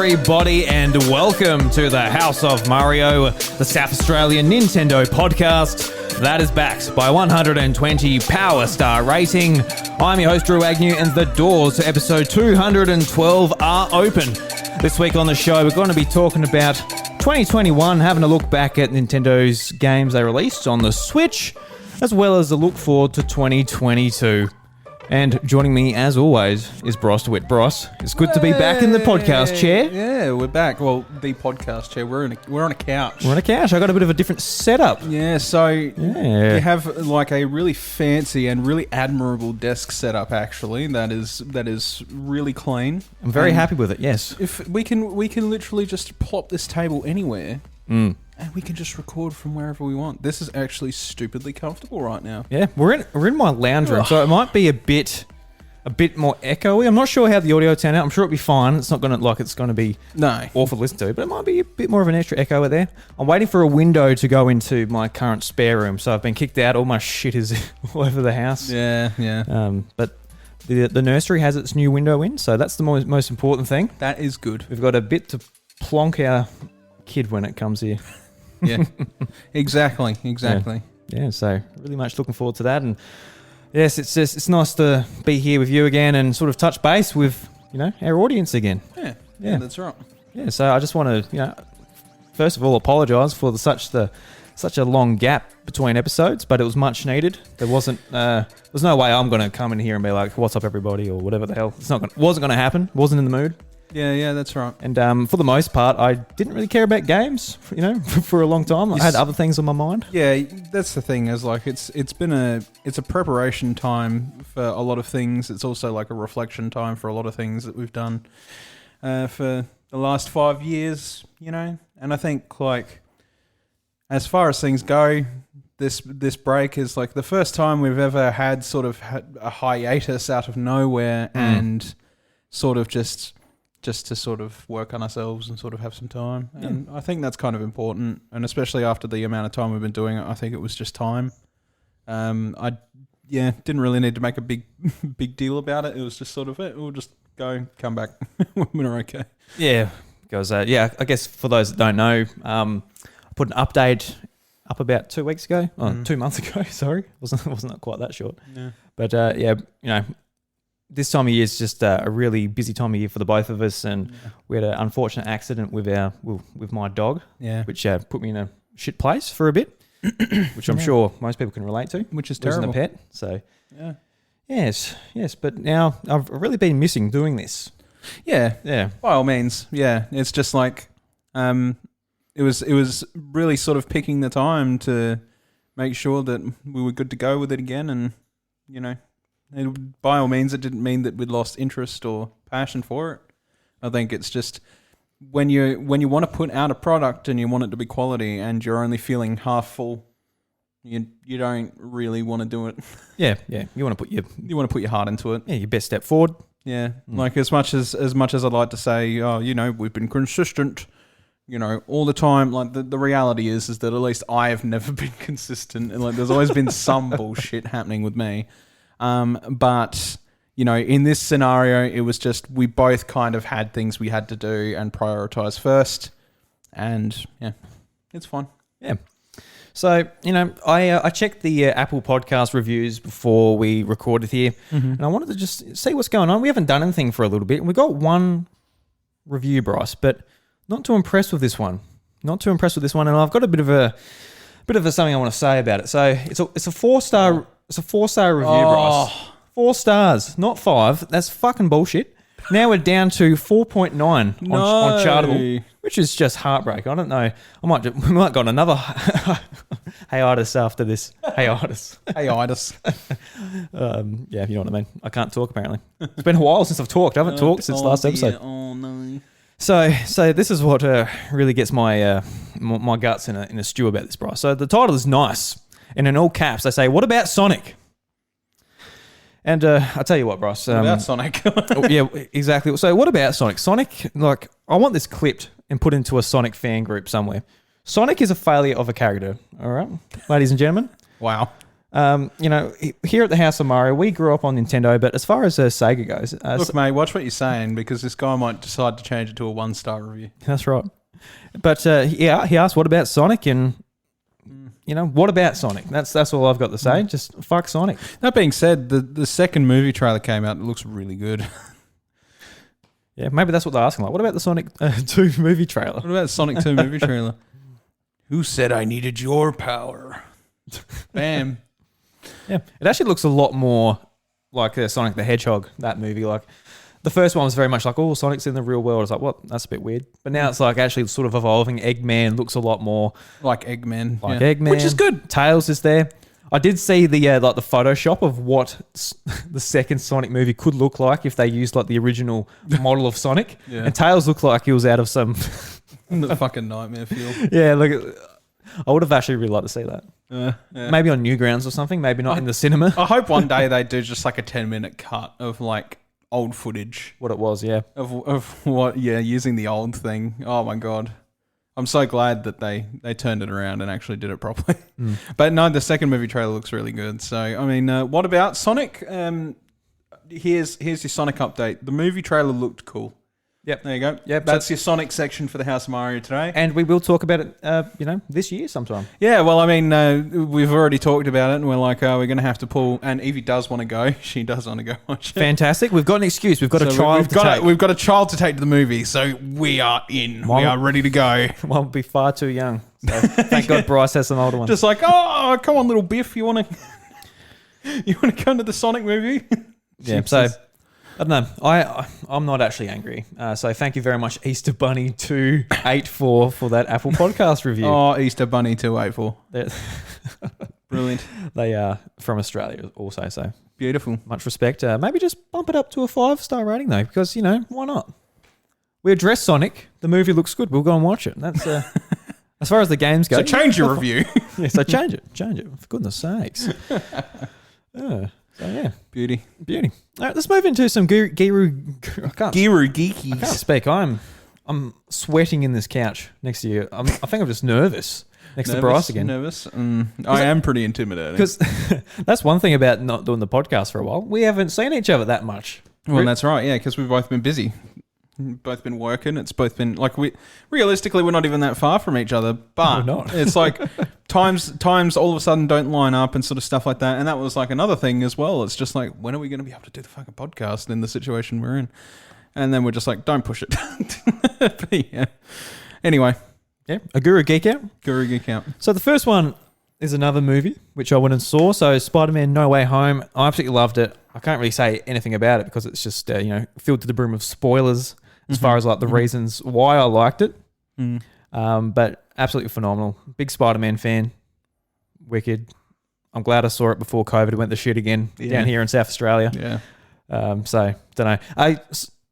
everybody, and welcome to the House of Mario, the South Australian Nintendo podcast that is backed by 120 Power Star rating. I'm your host, Drew Agnew, and the doors to episode 212 are open. This week on the show, we're going to be talking about 2021, having a look back at Nintendo's games they released on the Switch, as well as a look forward to 2022. And joining me, as always, is Bros DeWitt. Bros, it's good to be back in the podcast chair. Yeah, we're back. Well, the podcast chair. We're on a couch. We're on a couch. I got a bit of a different setup. Yeah, so you have like a really fancy and really admirable desk setup. Actually, that is really clean. I'm very happy with it. Yes. If we can literally just plop this table anywhere. And we can just record from wherever we want. This is actually stupidly comfortable right now. Yeah, we're in my lounge room, so it might be a bit more echoey. I'm not sure how the audio turned out. I'm sure it'll be fine. It's not going to be awful to listen to, but it might be a bit more of an extra echo there. I'm waiting for a window to go into my current spare room, so I've been kicked out. All my shit is all over the house. Yeah. But the nursery has its new window in, so that's the most important thing. That is good. We've got a bit to plonk our kid when it comes here. Yeah, exactly. Yeah, so really much looking forward to that, and yes, it's nice to be here with you again and sort of touch base with our audience again. Yeah, that's right. Yeah, so I just want to first of all apologise for such a long gap between episodes, but it was much needed. There wasn't there's no way I'm going to come in here and be like, "What's up, everybody?" or whatever the hell. Wasn't going to happen. Wasn't in the mood. Yeah, that's right. And for the most part, I didn't really care about games, for a long time. I had other things on my mind. Yeah, that's the thing. Is like it's a preparation time for a lot of things. It's also like a reflection time for a lot of things that we've done for the last 5 years. And I think like as far as things go, this break is like the first time we've ever had sort of a hiatus out of nowhere and sort of just to sort of work on ourselves and sort of have some time. And I think that's kind of important. And especially after the amount of time we've been doing it, I think it was just time. I didn't really need to make a big deal about it. It was just sort of it. We'll just come back when we're okay. Yeah, because I guess for those that don't know, I put an update up about 2 weeks ago. 2 months ago, sorry. Wasn't quite that short. Yeah. But this time of year is just a really busy time of year for the both of us, and we had an unfortunate accident with my dog, which put me in a shit place for a bit, which I'm sure most people can relate to. Which is terrible. Losing a pet, so yes. But now I've really been missing doing this. Yeah. By all means, it's just like it was really sort of picking the time to make sure that we were good to go with it again, and by all means, it didn't mean that we'd lost interest or passion for it. I think it's just when you want to put out a product and you want it to be quality and you're only feeling half full, you don't really want to do it. Yeah. You want to put your heart into it. Yeah, your best step forward. Yeah, like as much as I'd like to say, we've been consistent, all the time. Like the reality is that at least I have never been consistent, and like there's always been some bullshit happening with me. But in this scenario, it was just we both kind of had things we had to do and prioritize first, and it's fine. Yeah. So I checked the Apple Podcast reviews before we recorded here, and I wanted to just see what's going on. We haven't done anything for a little bit, and we got one review, Bryce, but not too impressed with this one. And I've got a bit of something I want to say about it. So it's a 4-star. It's a 4-star review, Bryce. 4 stars, not 5. That's fucking bullshit. Now we're down to 4.9 on Chartable, which is just heartbreak. I don't know. We might go on another hiatus after this. Hiatus. Yeah, you know what I mean. I can't talk apparently. It's been a while since I've talked. I haven't talked since last episode. Oh no. So this is what really gets my my guts in a stew about this, Bryce. So the title is nice. And in all caps, they say, "What about Sonic?" And I'll tell you what, Bryce. What about Sonic? Yeah, exactly. So what about Sonic? Sonic, like, I want this clipped and put into a Sonic fan group somewhere. Sonic is a failure of a character, all right, ladies and gentlemen. Wow. Here at the House of Mario, we grew up on Nintendo, but as far as Sega goes... Look, mate, watch what you're saying because this guy might decide to change it to a 1-star review. That's right. But he asked, what about Sonic? And, what about Sonic? That's all I've got to say. Just fuck Sonic. That being said, the second movie trailer came out. It looks really good. Yeah, maybe that's what they're asking. Like, what about the Sonic 2 movie trailer? What about the Sonic 2 movie trailer? Who said I needed your power? Bam. Yeah, it actually looks a lot more like Sonic the Hedgehog, that movie. Like, the first one was very much like, oh, Sonic's in the real world. It's like, what? That's a bit weird. But now it's like actually sort of evolving. Eggman looks a lot more like Eggman. Eggman. Which is good. Tails is there. I did see the the Photoshop of what the second Sonic movie could look like if they used like the original model of Sonic. Yeah. And Tails looked like he was out of some the fucking nightmare field. Yeah, look, I would have actually really liked to see that. Yeah. Maybe on Newgrounds or something. Maybe not in the cinema. I hope one day they do just like a 10-minute cut of like old footage. What it was, yeah. Of what? Yeah, using the old thing. Oh my god. I'm so glad that they turned it around and actually did it properly. But no, the second movie trailer looks really good. So, I mean, what about Sonic? Here's your Sonic update. The movie trailer looked cool. Yep. There you go. Yep. That's your Sonic section for the House of Mario today. And we will talk about it, this year sometime. Yeah, well, I mean, we've already talked about it, and we're like, we're going to have to pull. And Evie does want to go. She does want to go watch it. Fantastic. We've got an excuse. We've got a child to take. We've got a child to take to the movie, so we are in. We are ready to go. One will be far too young. So thank God Bryce has some older ones. Just like, oh, come on, little Biff, you want to come to the Sonic movie? Yeah. So. I don't know. I'm not actually angry. So thank you very much, Easter Bunny 284 for that Apple Podcast review. Oh, Easter Bunny 284. Brilliant. They are from Australia also, so beautiful. Much respect. Maybe just bump it up to a 5-star rating though, because why not? We address Sonic. The movie looks good. We'll go and watch it. That's as far as the games go. So change your review. Yeah. So change it. For goodness sakes. So yeah, beauty. All right, let's move into some Giru. Giru geeky. I can't speak. I'm sweating in this couch next to you. I think I'm just nervous next to Bryce again. Nervous. I am pretty intimidating. Because that's one thing about not doing the podcast for a while. We haven't seen each other that much. Well, that's right. Yeah, because we've both been busy. Both been working. It's both been like realistically we're not even that far from each other, but not. It's like times all of a sudden don't line up and sort of stuff like that. And that was like another thing as well. It's just like, when are we going to be able to do the fucking podcast in the situation we're in? And then we're just like, don't push it. But yeah. Anyway, yeah, a Guru Geek Out. Guru Geek Out. So the first one is another movie which I went and saw. So Spider-Man: No Way Home. I absolutely loved it. I can't really say anything about it because it's just filled to the brim of spoilers. As far as like the reasons why I liked it. But absolutely phenomenal. Big Spider-Man fan. Wicked. I'm glad I saw it before COVID went to shit again down here in South Australia. Yeah. So, don't know.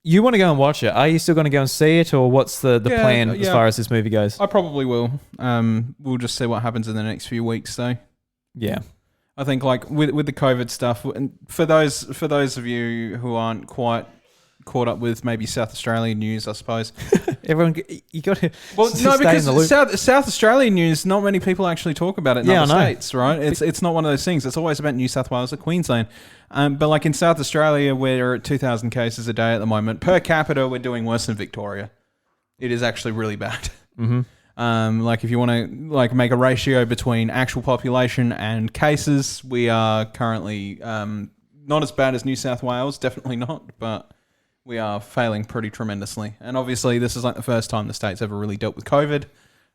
You want to go and watch it. Are you still going to go and see it, or what's the plan as far as this movie goes? I probably will. We'll just see what happens in the next few weeks though. Yeah. I think like with the COVID stuff, and for those of you who aren't quite caught up with maybe South Australian news, I suppose. Everyone, you got to because South Australian news, not many people actually talk about it in other states, right? It's not one of those things. It's always about New South Wales or Queensland. But like in South Australia, we're at 2,000 cases a day at the moment. Per capita, we're doing worse than Victoria. It is actually really bad. Mm-hmm. Like if you want to like make a ratio between actual population and cases, we are currently not as bad as New South Wales, definitely not, but we are failing pretty tremendously. And obviously this is like the first time the state's ever really dealt with COVID.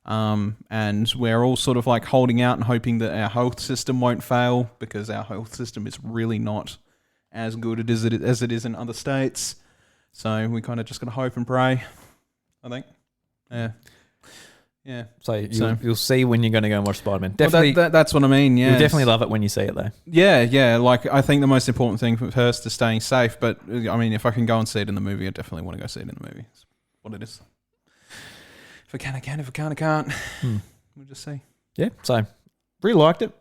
And we're all sort of like holding out and hoping that our health system won't fail, because our health system is really not as good as it is in other states. So we kind of just got to hope and pray, I think. Yeah. Yeah. So you'll see when you're going to go and watch Spider-Man. Definitely. Well, that's what I mean, yeah. You'll definitely love it when you see it, though. Yeah. Like, I think the most important thing first is staying safe. But, I mean, if I can go and see it in the movie, I definitely want to go see it in the movie. It's what it is. If I can, I can. If I can't, I can't. We'll just see. Yeah. So, really liked it.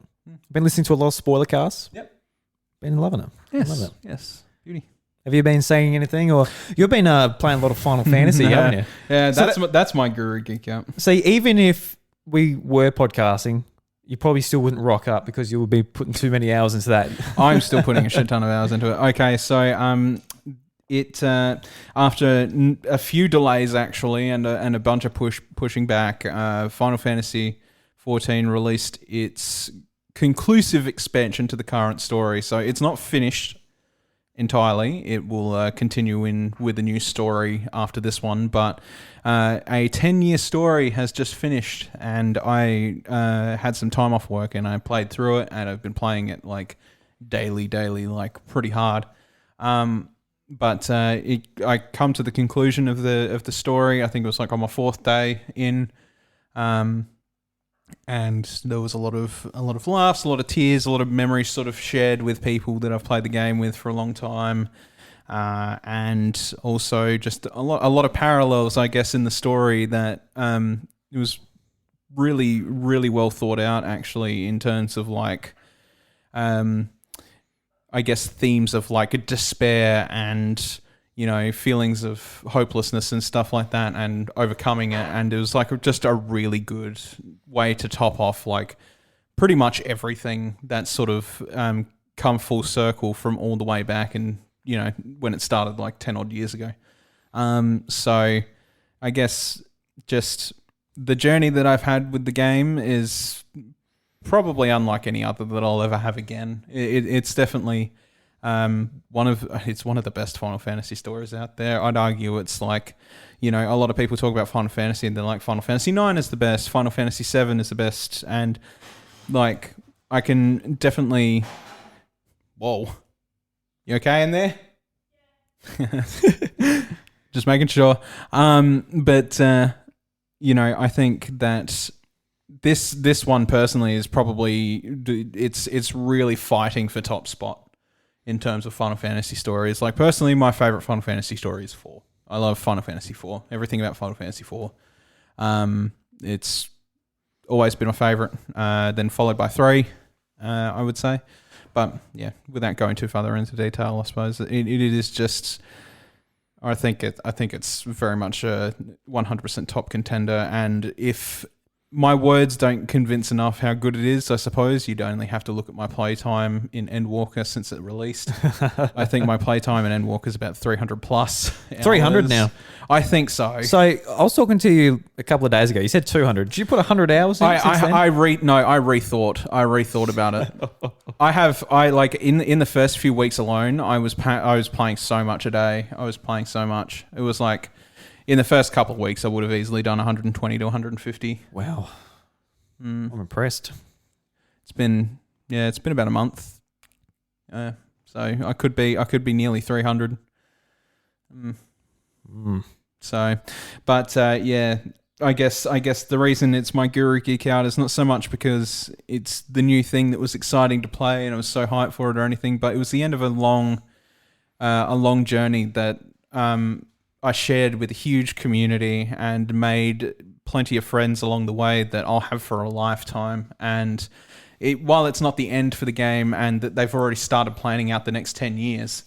Been listening to a lot of spoiler casts. Yep. Been loving it. Yes. Loving it. Yes. Beauty. Have you been saying anything, or you've been playing a lot of Final Fantasy, haven't you? Yeah, that's my Guru Geek Out. See, even if we were podcasting, you probably still wouldn't rock up because you would be putting too many hours into that. I'm still putting a shit ton of hours into it. Okay, so after a few delays actually, and a bunch of pushing back, Final Fantasy 14 released its conclusive expansion to the current story. So it's not finished entirely. It will continue with a new story after this one, but a 10-year story has just finished, and I had some time off work and I played through it, and I've been playing it like daily, like pretty hard. But I come to the conclusion of the story. I think it was like on my 4th day in, and there was a lot of laughs, a lot of tears, a lot of memories sort of shared with people that I've played the game with for a long time, and also just a lot of parallels, I guess, in the story that it was really, really well thought out actually, in terms of like I guess themes of like despair and, you know, feelings of hopelessness and stuff like that, and overcoming it. And it was like just a really good way to top off like pretty much everything that's sort of come full circle from all the way back, and, you know, when it started like 10 odd years ago. So I guess just the journey that I've had with the game is probably unlike any other that I'll ever have again. It's definitely one of the best Final Fantasy stories out there. I'd argue it's like, you know, a lot of people talk about Final Fantasy and they're like, Final Fantasy 9 is the best, Final Fantasy 7 is the best, and like I can definitely. Whoa, you okay in there? Just making sure. But you know, I think that this one personally is probably it's really fighting for top spot in terms of Final Fantasy stories. Like personally, my favorite Final Fantasy story is 4. I love Final Fantasy 4. Everything about Final Fantasy 4. It's always been my favorite. Then followed by 3, I would say. But yeah, without going too further into detail, I suppose it is just. I think it's very much a 100% top contender, and if my words don't convince enough how good it is, I suppose you'd only have to look at my playtime in Endwalker since it released. I think my playtime in Endwalker is about 300 plus. 300 now? I think so. So I was talking to you a couple of days ago. You said 200. Did you put 100 hours in since then? I rethought about it. I like in the first few weeks alone, I was playing so much a day. I was playing so much. It was like, in the first couple of weeks, I would have easily done 120 to 150. Wow. I'm impressed. It's been about a month. So I could be nearly 300. So, but yeah, I guess the reason it's my Guru Geek Out is not so much because it's the new thing that was exciting to play and I was so hyped for it or anything, but it was the end of a long journey that I shared with a huge community and made plenty of friends along the way that I'll have for a lifetime. And while it's not the end for the game and that they've already started planning out the next 10 years,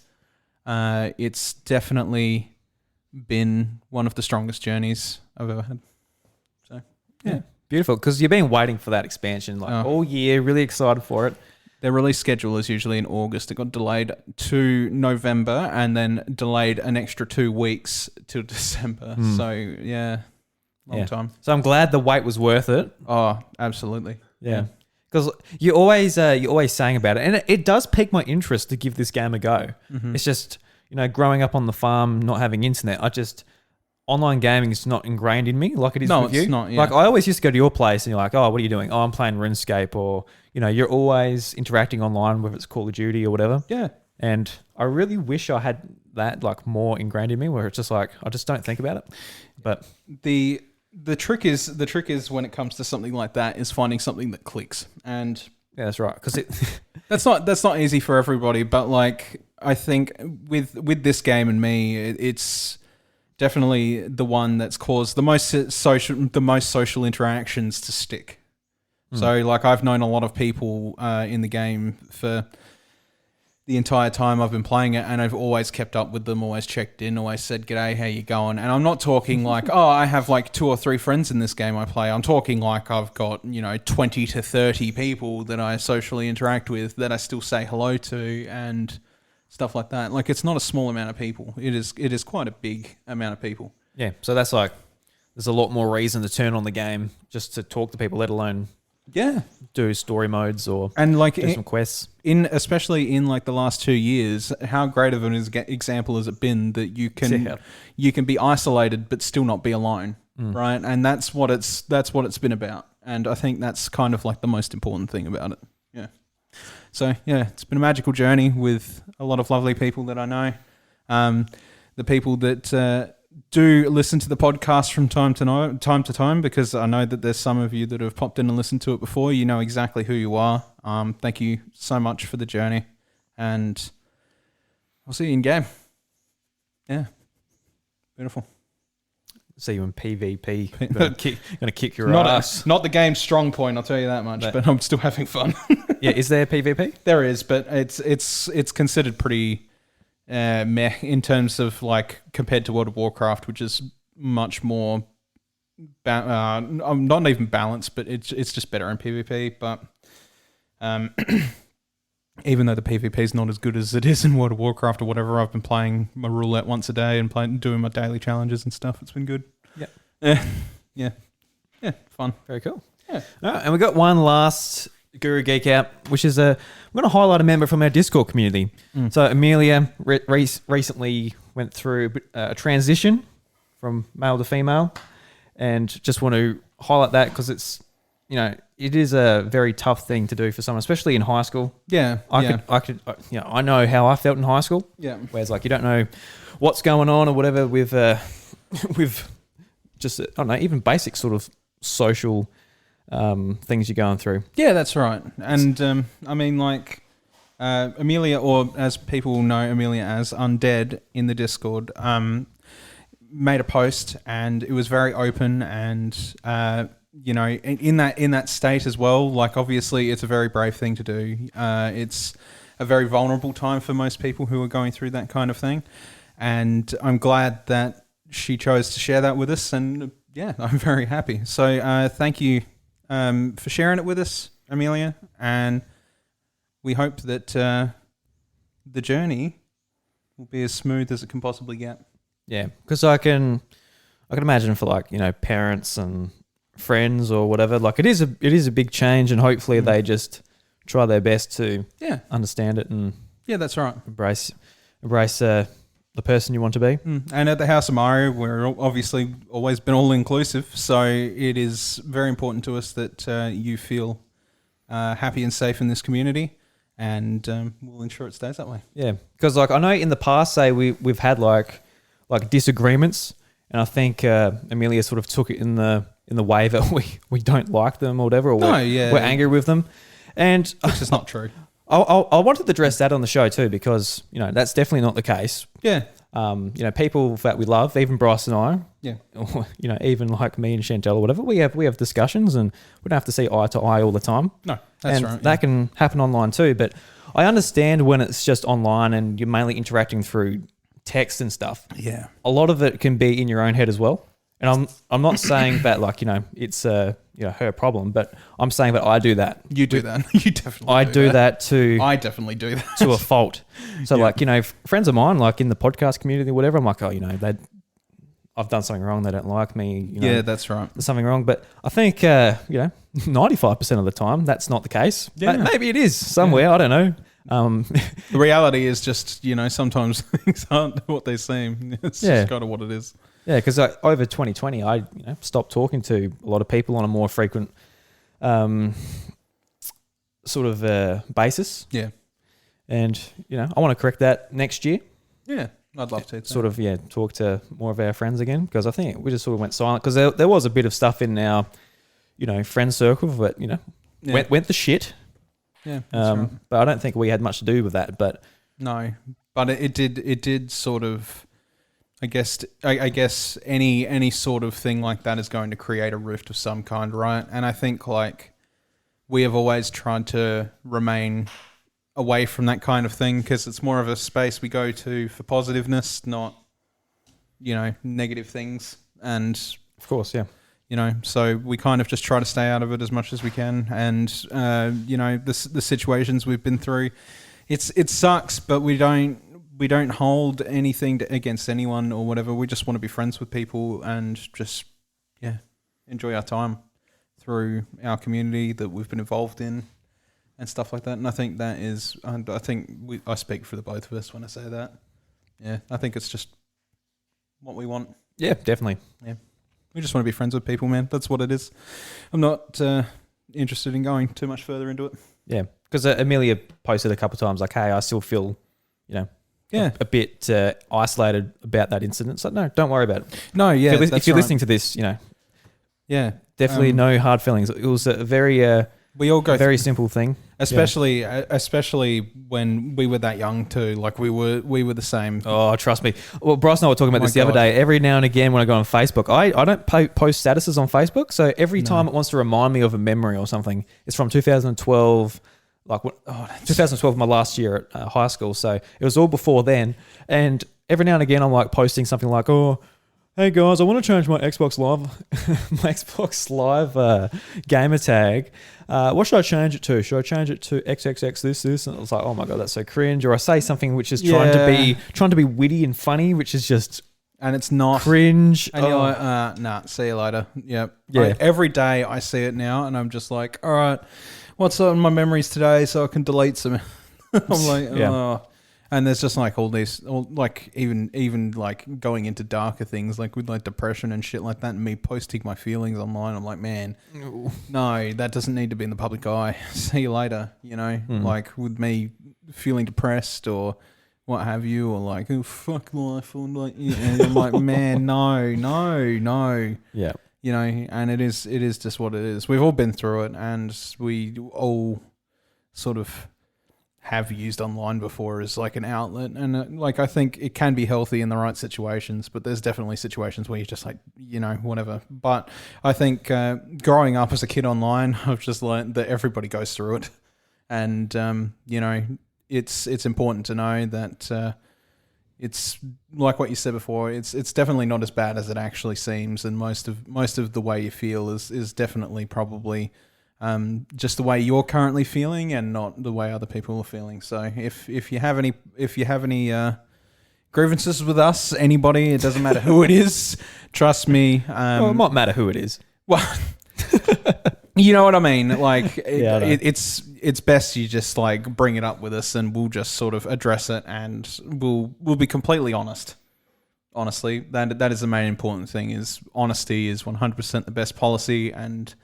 it's definitely been one of the strongest journeys I've ever had. So, yeah. Beautiful, because you've been waiting for that expansion all year, really excited for it. Their release schedule is usually in August. It got delayed to November and then delayed an extra 2 weeks till December. So, yeah, long time. So I'm glad the wait was worth it. Oh, absolutely. Yeah. Because you're always saying about it. And it does pique my interest to give this game a go. Mm-hmm. It's just, you know, growing up on the farm, not having internet, online gaming is not ingrained in me like it is with you. No, it's not. Yeah. Like I always used to go to your place and you're like, oh, what are you doing? Oh, I'm playing RuneScape, or, you know, you're always interacting online, whether it's Call of Duty or whatever. Yeah. And I really wish I had that like more ingrained in me, where it's just like I just don't think about it. But the trick is when it comes to something like that is finding something that clicks. And yeah, that's right. Because that's not easy for everybody. But like I think with this game and me, it's definitely the one that's caused the most social interactions to stick. So like I've known a lot of people in the game for the entire time I've been playing it, and I've always kept up with them, always checked in, always said, "G'day, how you going?" And I'm not talking like, oh, I have like 2 or 3 friends in this game I play. I'm talking like I've got 20 to 30 people that I socially interact with that I still say hello to and stuff like that. Like it's not a small amount of people. It is quite a big amount of people. Yeah, so that's like there's a lot more reason to turn on the game just to talk to people, let alone do story modes or and like do some quests. Especially in like the last 2 years, how great of an example has it been that you can be isolated but still not be alone, right? And that's what it's been about. And I think that's kind of like the most important thing about it. Yeah. So yeah, it's been a magical journey with a lot of lovely people that I know. The people that do listen to the podcast from time to time, because I know that there's some of you that have popped in and listened to it before. You know exactly who you are. Thank you so much for the journey, and I'll see you in game. Yeah, beautiful. See you in PvP. Gonna kick your ass. Not the game's strong point, I'll tell you that much. But I'm still having fun. Yeah, is there PvP? There is, but it's considered pretty meh in terms of like compared to World of Warcraft, which is much more not even balanced, but it's just better in PvP. But even though the PvP is not as good as it is in World of Warcraft or whatever, I've been playing my roulette once a day and doing my daily challenges and stuff. It's been good. Yeah, fun. Very cool. Yeah. All right, and we got one last Guru Geek out, which is I'm going to highlight a member from our Discord community. So Amelia recently went through a transition from male to female, and just want to highlight that because it's it is a very tough thing to do for someone, especially in high school. Yeah, I know how I felt in high school. Yeah, whereas like you don't know what's going on or whatever with just I don't know, even basic sort of social things you're going through. Yeah, that's right. And I mean, like Amelia, or as people know Amelia as Undead in the Discord, made a post, and it was very open, and in that state as well. Like obviously, it's a very brave thing to do. It's a very vulnerable time for most people who are going through that kind of thing, and I'm glad that she chose to share that with us, and yeah, I'm very happy. So thank you for sharing it with us, Amelia, and we hope that the journey will be as smooth as it can possibly get. Yeah, because I can imagine for like parents and friends or whatever, like it is a big change, and hopefully they just try their best to understand it and that's right, embrace the person you want to be. And at the House of Mario, we're obviously always been all inclusive, so it is very important to us that you feel happy and safe in this community, and we'll ensure it stays that way. Yeah, because like I know in the past, say we've had like disagreements, and I think Amelia sort of took it in the way that we don't like them or whatever, or we're angry with them, and which is not true. I wanted to address that on the show too, because that's definitely not the case. Yeah. People that we love, even Bryce and I. Yeah. Even like me and Chantel or whatever, we have discussions, and we don't have to see eye to eye all the time. No, that's and right. That can happen online too. But I understand when it's just online and you're mainly interacting through text and stuff. Yeah. A lot of it can be in your own head as well. And I'm not saying that like it's her problem, but I'm saying that I do that. You do that. You definitely. I do that to. I definitely do that to a fault. So friends of mine, like in the podcast community, or whatever, I'm like, I've done something wrong. They don't like me. Yeah, that's right. There's something wrong, but I think 95% of the time that's not the case. Yeah. Maybe it is somewhere. I don't know. The reality is just sometimes things aren't what they seem. It's just kind of what it is. Yeah, because over 2020, I stopped talking to a lot of people on a more frequent sort of basis. Yeah. And, I want to correct that next year. Yeah, I'd love to. Sort of, talk to more of our friends again, because I think we just sort of went silent, because there was a bit of stuff in our, friend circle that, went the shit. Yeah, right. But I don't think we had much to do with that. But no, but it did sort of... I guess any sort of thing like that is going to create a rift of some kind, right? And I think like we have always tried to remain away from that kind of thing because it's more of a space we go to for positiveness, not, negative things. And of course, yeah. So we kind of just try to stay out of it as much as we can. And, the situations we've been through, it sucks, but we don't hold anything against anyone or whatever. We just want to be friends with people and just, enjoy our time through our community that we've been involved in and stuff like that. And I think that is, I think I speak for the both of us when I say that. Yeah, I think it's just what we want. Yeah, definitely. Yeah. We just want to be friends with people, man. That's what it is. I'm not interested in going too much further into it. Yeah, because Amelia posted a couple of times like, hey, I still feel, a bit isolated about that incident. So no, don't worry about it. No, yeah. If you're listening to this, yeah, definitely no hard feelings. It was a very we all go very simple thing, especially when we were that young too. Like we were the same. Oh, trust me. Well, Bryce and I were talking about this the other day. Every now and again, when I go on Facebook, I don't post statuses on Facebook. So every time it wants to remind me of a memory or something, it's from 2012. 2012, my last year at high school. So it was all before then. And every now and again, I'm like posting something like, oh, hey guys, I want to change my Xbox Live gamer tag. What should I change it to? Should I change it to XXX this? And I was like, oh my God, that's so cringe. Or I say something which is trying to be witty and funny, which is just and it's not cringe. And you're like, nah, see you later. Yep. Yeah. Every day I see it now and I'm just like, all right, what's on my memories today so I can delete some. I'm like, oh. And there's just like all these, even like going into darker things, like with like depression and shit like that, and me posting my feelings online. I'm like, man, no, that doesn't need to be in the public eye. See you later, like with me feeling depressed or what have you, or like, oh, fuck life, or like, and I'm like, man, no. Yeah. And it is just what it is. We've all been through it, and we all sort of have used online before as like an outlet, and I think it can be healthy in the right situations, but there's definitely situations where you're just like, whatever. But I think growing up as a kid online, I've just learned that everybody goes through it, and it's important to know that it's like what you said before. It's definitely not as bad as it actually seems, and most of the way you feel is definitely probably just the way you're currently feeling and not the way other people are feeling. So if you have any grievances with us, anybody, it doesn't matter who it is, trust me. Well, it might matter who it is. Well, you know what I mean? Like it's best you just like bring it up with us and we'll just sort of address it and we'll be completely honest. Honestly, that is the main important thing. Is honesty is 100% the best policy, and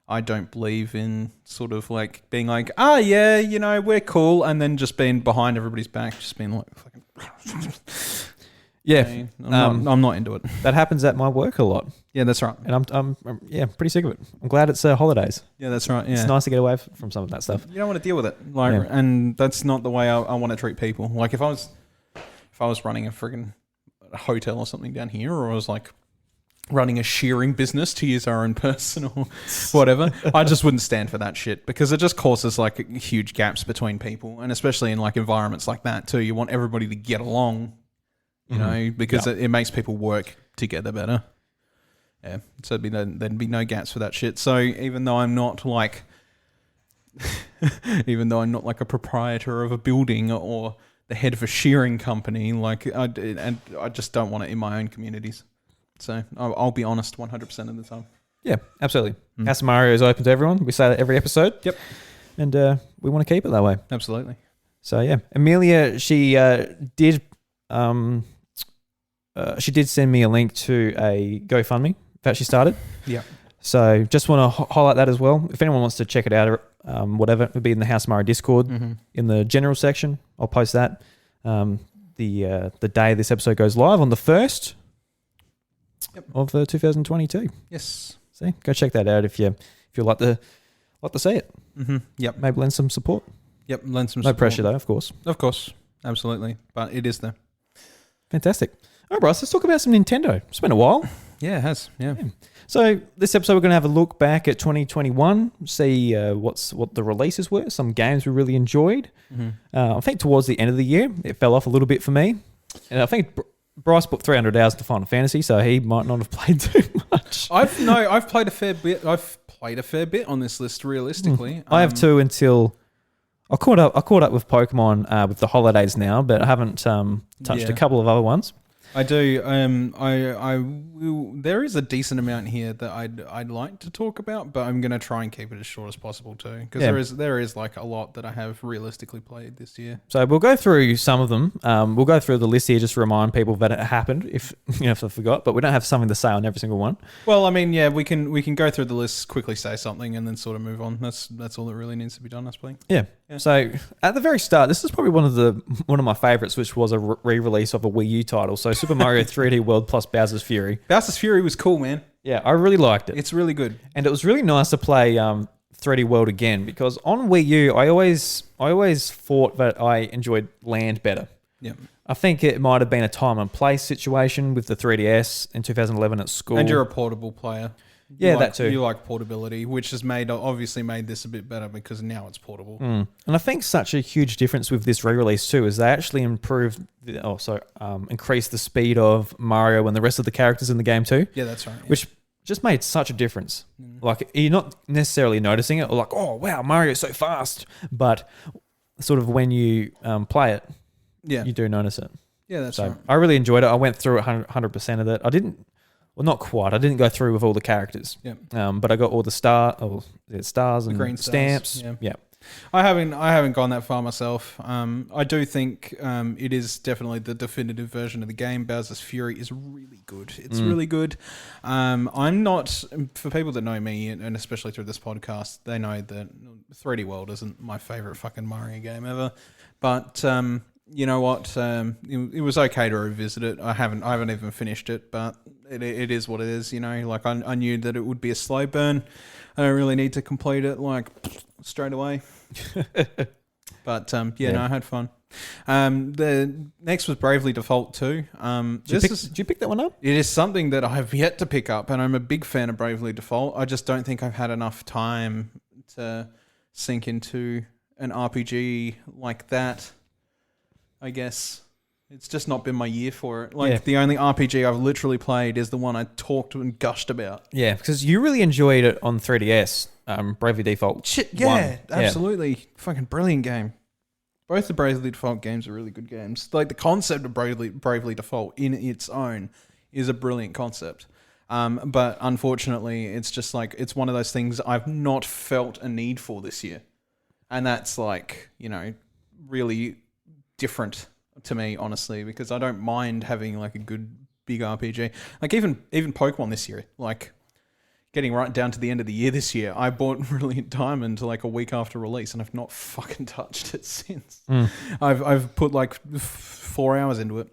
I don't believe in sort of like being like, we're cool, and then just being behind everybody's back, just being like, fucking. Yeah, I'm not into it. That happens at my work a lot. Yeah, that's right. And I'm pretty sick of it. I'm glad it's holidays. Yeah, that's right. Yeah, it's nice to get away from some of that stuff. You don't want to deal with it, and that's not the way I want to treat people. Like if I was running a friggin' hotel or something down here, or I was like running a shearing business, to use our own personal whatever, I just wouldn't stand for that shit, because it just causes like huge gaps between people, and especially in like environments like that too. You want everybody to get along, because it makes people work together better. Yeah, so there'd be no gaps for that shit. So even though I'm not like a proprietor of a building or the head of a shearing company, like I just don't want it in my own communities. So I'll be honest 100% of the time. Yeah, absolutely. House of Mario is open to everyone. We say that every episode. Yep. And we want to keep it that way. Absolutely. So yeah, Amelia, she did send me a link to a GoFundMe that she started. Yeah. So just want to highlight that as well. If anyone wants to check it out, whatever, it'll be in the House of Mario Discord in the general section. I'll post that. The day this episode goes live on the 1st. Of 2022. Yes. See, go check that out if you like to see it. Yep. Maybe lend some support. Yep. Lend some support. No pressure though, of course. Of course. Absolutely. But it is there. Fantastic. All right, Bryce, let's talk about some Nintendo. It's been a while. Yeah, it has. Yeah. So this episode, we're going to have a look back at 2021, see what the releases were, some games we really enjoyed. I think towards the end of the year, it fell off a little bit for me. And I think Bryce put 300 hours to Final Fantasy, so he might not have played too much. I've played a fair bit. I've played a fair bit on this list, realistically. I have too until... I caught up with Pokemon with the holidays now, but I haven't touched a couple of other ones. I do. There is a decent amount here that I'd like to talk about, but I'm going to try and keep it as short as possible too, because there is like a lot that I have realistically played this year. So we'll go through some of them. We'll go through the list here just to remind people that it happened, if I forgot. But we don't have something to say on every single one. Well, I mean, yeah, we can go through the list, quickly say something, and then sort of move on. That's all that really needs to be done, I suppose. Yeah. So at the very start, this is probably one of my favorites, which was a re-release of a Wii U title. So Super Mario 3D World plus Bowser's Fury. Bowser's Fury was cool, man. Yeah, I really liked it. It's really good, and it was really nice to play 3D World again, because on Wii U, I always thought that I enjoyed Land better. Yeah. I think it might have been a time and place situation with the 3DS in 2011 at school. And you're a portable player. Yeah, that too. You like portability, which has obviously made this a bit better because now it's portable. And I think such a huge difference with this re-release too is they actually increased the speed of Mario and the rest of the characters in the game too. Yeah, that's right. Yeah. Which just made such a difference. Like, you're not necessarily noticing it, or like, oh wow, Mario's so fast, but sort of when you play it, you do notice it. Yeah, that's right. I really enjoyed it. I went through 100% of it. I didn't. Well, not quite. I didn't go through with all the characters. Yeah. But I got all the stars and green stamps. Stars. Yeah. I haven't gone that far myself. I do think it is definitely the definitive version of the game. Bowser's Fury is really good. It's really good. I'm not, for people that know me, and especially through this podcast, they know that 3D World isn't my favorite fucking Mario game ever. But you know what? It was okay to revisit it. I haven't even finished it, but it is what it is. You know, like I knew that it would be a slow burn. I don't really need to complete it like straight away. But no, I had fun. The next was Bravely Default 2. Did you pick that one up? It is something that I have yet to pick up, and I'm a big fan of Bravely Default. I just don't think I've had enough time to sink into an RPG like that. I guess it's just not been my year for it. Like the only RPG I've literally played is the one I talked and gushed about. Yeah, because you really enjoyed it on 3DS, Bravely Default. Shit, yeah, absolutely. Yeah. Fucking brilliant game. Both the Bravely Default games are really good games. Like the concept of Bravely Default in its own is a brilliant concept. But unfortunately, it's just like, it's one of those things I've not felt a need for this year. And that's like, really different to me, honestly, because I don't mind having like a good big RPG. Like even Pokemon this year, like getting right down to the end of the year this year, I bought Brilliant Diamond like a week after release, and I've not fucking touched it since. I've put like 4 hours into it.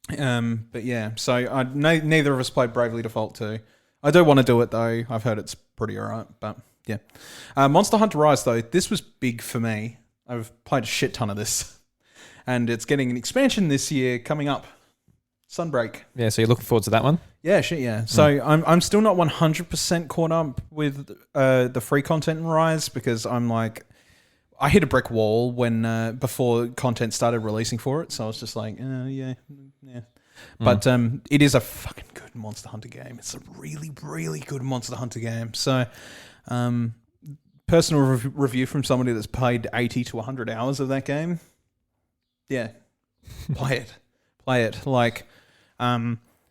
But yeah, so neither of us played Bravely Default 2. I do want to do it though. I've heard it's pretty alright, but yeah. Monster Hunter Rise though, this was big for me. I've played a shit ton of this. And it's getting an expansion this year coming up. Sunbreak. Yeah, so you're looking forward to that one? Yeah, shit, yeah. So I'm still not 100% caught up with the free content in Rise, because I'm like, I hit a brick wall when before content started releasing for it. So I was just like, yeah. But it is a fucking good Monster Hunter game. It's a really, really good Monster Hunter game. So personal review from somebody that's played 80 to 100 hours of that game. Yeah, play it. Like,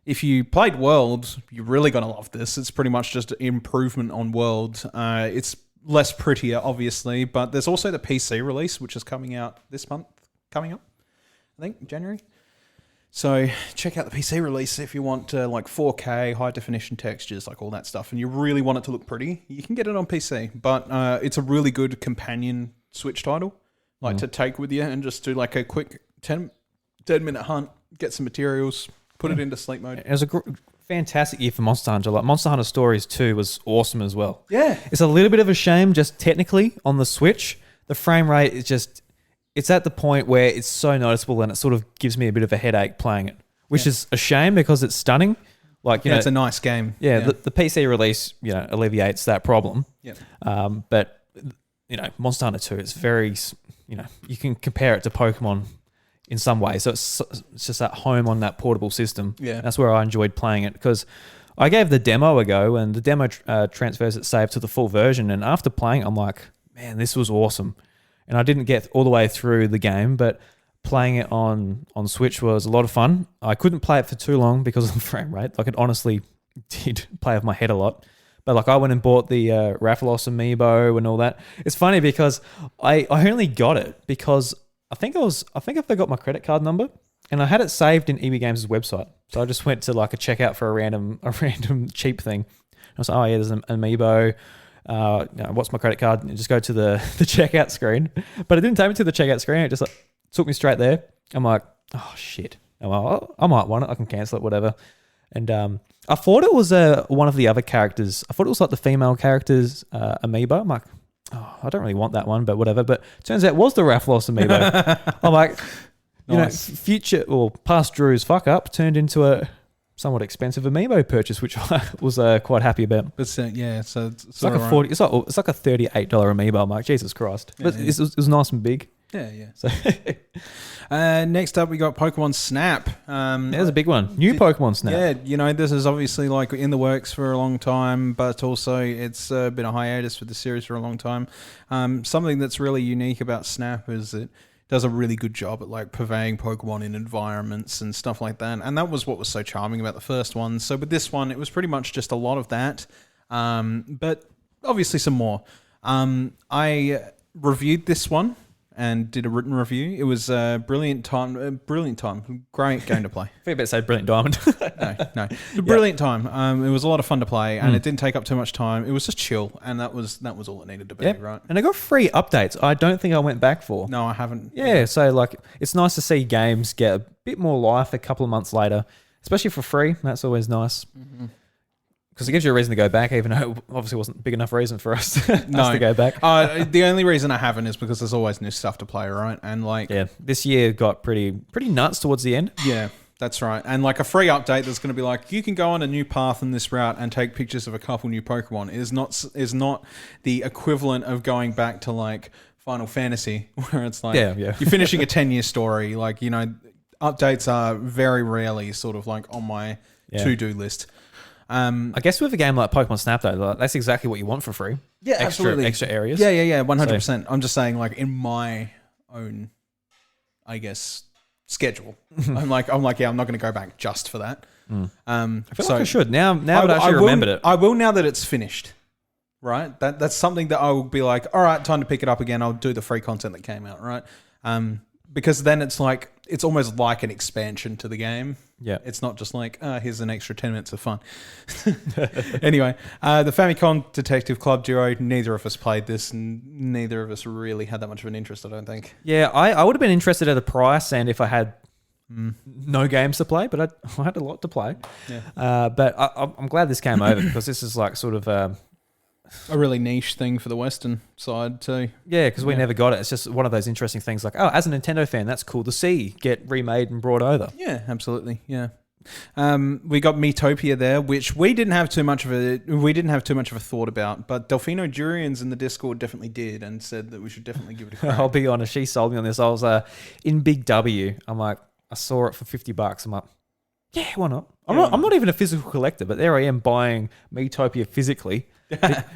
if you played World, you're really going to love this. It's pretty much just an improvement on World. It's less prettier, obviously, but there's also the PC release, which is coming out this month. Coming up, I think, January. So check out the PC release if you want like 4K, high definition textures, like all that stuff, and you really want it to look pretty. You can get it on PC, but it's a really good companion Switch title. Like to take with you and just do like a quick 10-minute hunt, get some materials, put it into sleep mode. It was a fantastic year for Monster Hunter. Like Monster Hunter Stories 2 was awesome as well. Yeah. It's a little bit of a shame just technically on the Switch. The frame rate is just, it's at the point where it's so noticeable and it sort of gives me a bit of a headache playing it, which is a shame because it's stunning. Like, it's a nice game. Yeah, the PC release, alleviates that problem. Yeah. But, Monster Hunter 2, it's very, you can compare it to Pokemon in some ways. So it's just at home on that portable system. Yeah. That's where I enjoyed playing it, because I gave the demo a go, and the demo transfers its save to the full version. And after playing, I'm like, man, this was awesome. And I didn't get all the way through the game, but playing it on Switch was a lot of fun. I couldn't play it for too long because of the frame rate. Like, it honestly did play with my head a lot. But like, I went and bought the Rathalos amiibo and all that. It's funny because I only got it because I think I forgot my credit card number, and I had it saved in EB Games' website. So I just went to like a checkout for a random cheap thing. I was like, oh yeah, there's an amiibo. What's my credit card? And just go to the checkout screen. But it didn't take me to the checkout screen. It just took me straight there. I'm like, oh shit. I might want it. I can cancel it, whatever. And I thought it was one of the other characters. I thought it was like the female character's amiibo. I'm like, oh, I don't really want that one, but whatever. But turns out it was the Rathalos amiibo. I'm like, nice. Future or past Drew's fuck up turned into a somewhat expensive amiibo purchase, which I was quite happy about. But so it's like a 40. It's like a $38 amiibo. I'm like, Jesus Christ! But it was nice and big. Yeah. So next up, we got Pokemon Snap. There's a big one. New Pokemon Snap. Yeah, this is obviously like in the works for a long time, but also it's been a hiatus for the series for a long time. Something that's really unique about Snap is it does a really good job at like purveying Pokemon in environments and stuff like that. And that was what was so charming about the first one. So with this one, it was pretty much just a lot of that, but obviously some more. I reviewed this one and did a written review. It was a brilliant time. Great game to play. I think about say Brilliant Diamond. No. Brilliant time. It was a lot of fun to play, and it didn't take up too much time. It was just chill, and that was all it needed to be, right? And I got free updates. I don't think I went back for. No, I haven't. Yeah, so like, it's nice to see games get a bit more life a couple of months later, especially for free. That's always nice. Mm-hmm. Because it gives you a reason to go back, even though it obviously wasn't a big enough reason for us, to go back. The only reason I haven't is because there's always new stuff to play, right? And like, this year got pretty nuts towards the end. Yeah, that's right. And like a free update that's going to be like, you can go on a new path in this route and take pictures of a couple new Pokemon is not the equivalent of going back to like Final Fantasy, where it's like you're finishing a 10-year story. Like, updates are very rarely sort of like on my to-do list. I guess with a game like Pokemon Snap, though, that's exactly what you want for free. Yeah, absolutely. Extra areas. Yeah, 100%. So, I'm just saying, like, in my own, I guess, schedule, I'm like, I'm not going to go back just for that. I feel like I should now that I actually remembered it. I will now that it's finished. Right, that's something that I will be like, all right, time to pick it up again. I'll do the free content that came out, right? Because then it's like, it's almost like an expansion to the game. Yeah. It's not just like, here's an extra 10 minutes of fun. Anyway, the Famicom Detective Club Duo, neither of us played this, and neither of us really had that much of an interest, I don't think. Yeah, I would have been interested at the price and if I had no games to play, but I had a lot to play. Yeah. But I'm glad this came over because this is like sort of... a really niche thing for the Western side too. Yeah, because we never got it. It's just one of those interesting things like, oh, as a Nintendo fan, that's cool to see get remade and brought over. Yeah, absolutely. Yeah. We got Miitopia there, which we didn't have too much of a thought about, but Delfino Durians in the Discord definitely did and said that we should definitely give it a crack. I'll be honest, she sold me on this. I was in Big W. I'm like, I saw it for $50. I'm like, yeah, why not? I'm not even a physical collector, but there I am buying Miitopia physically.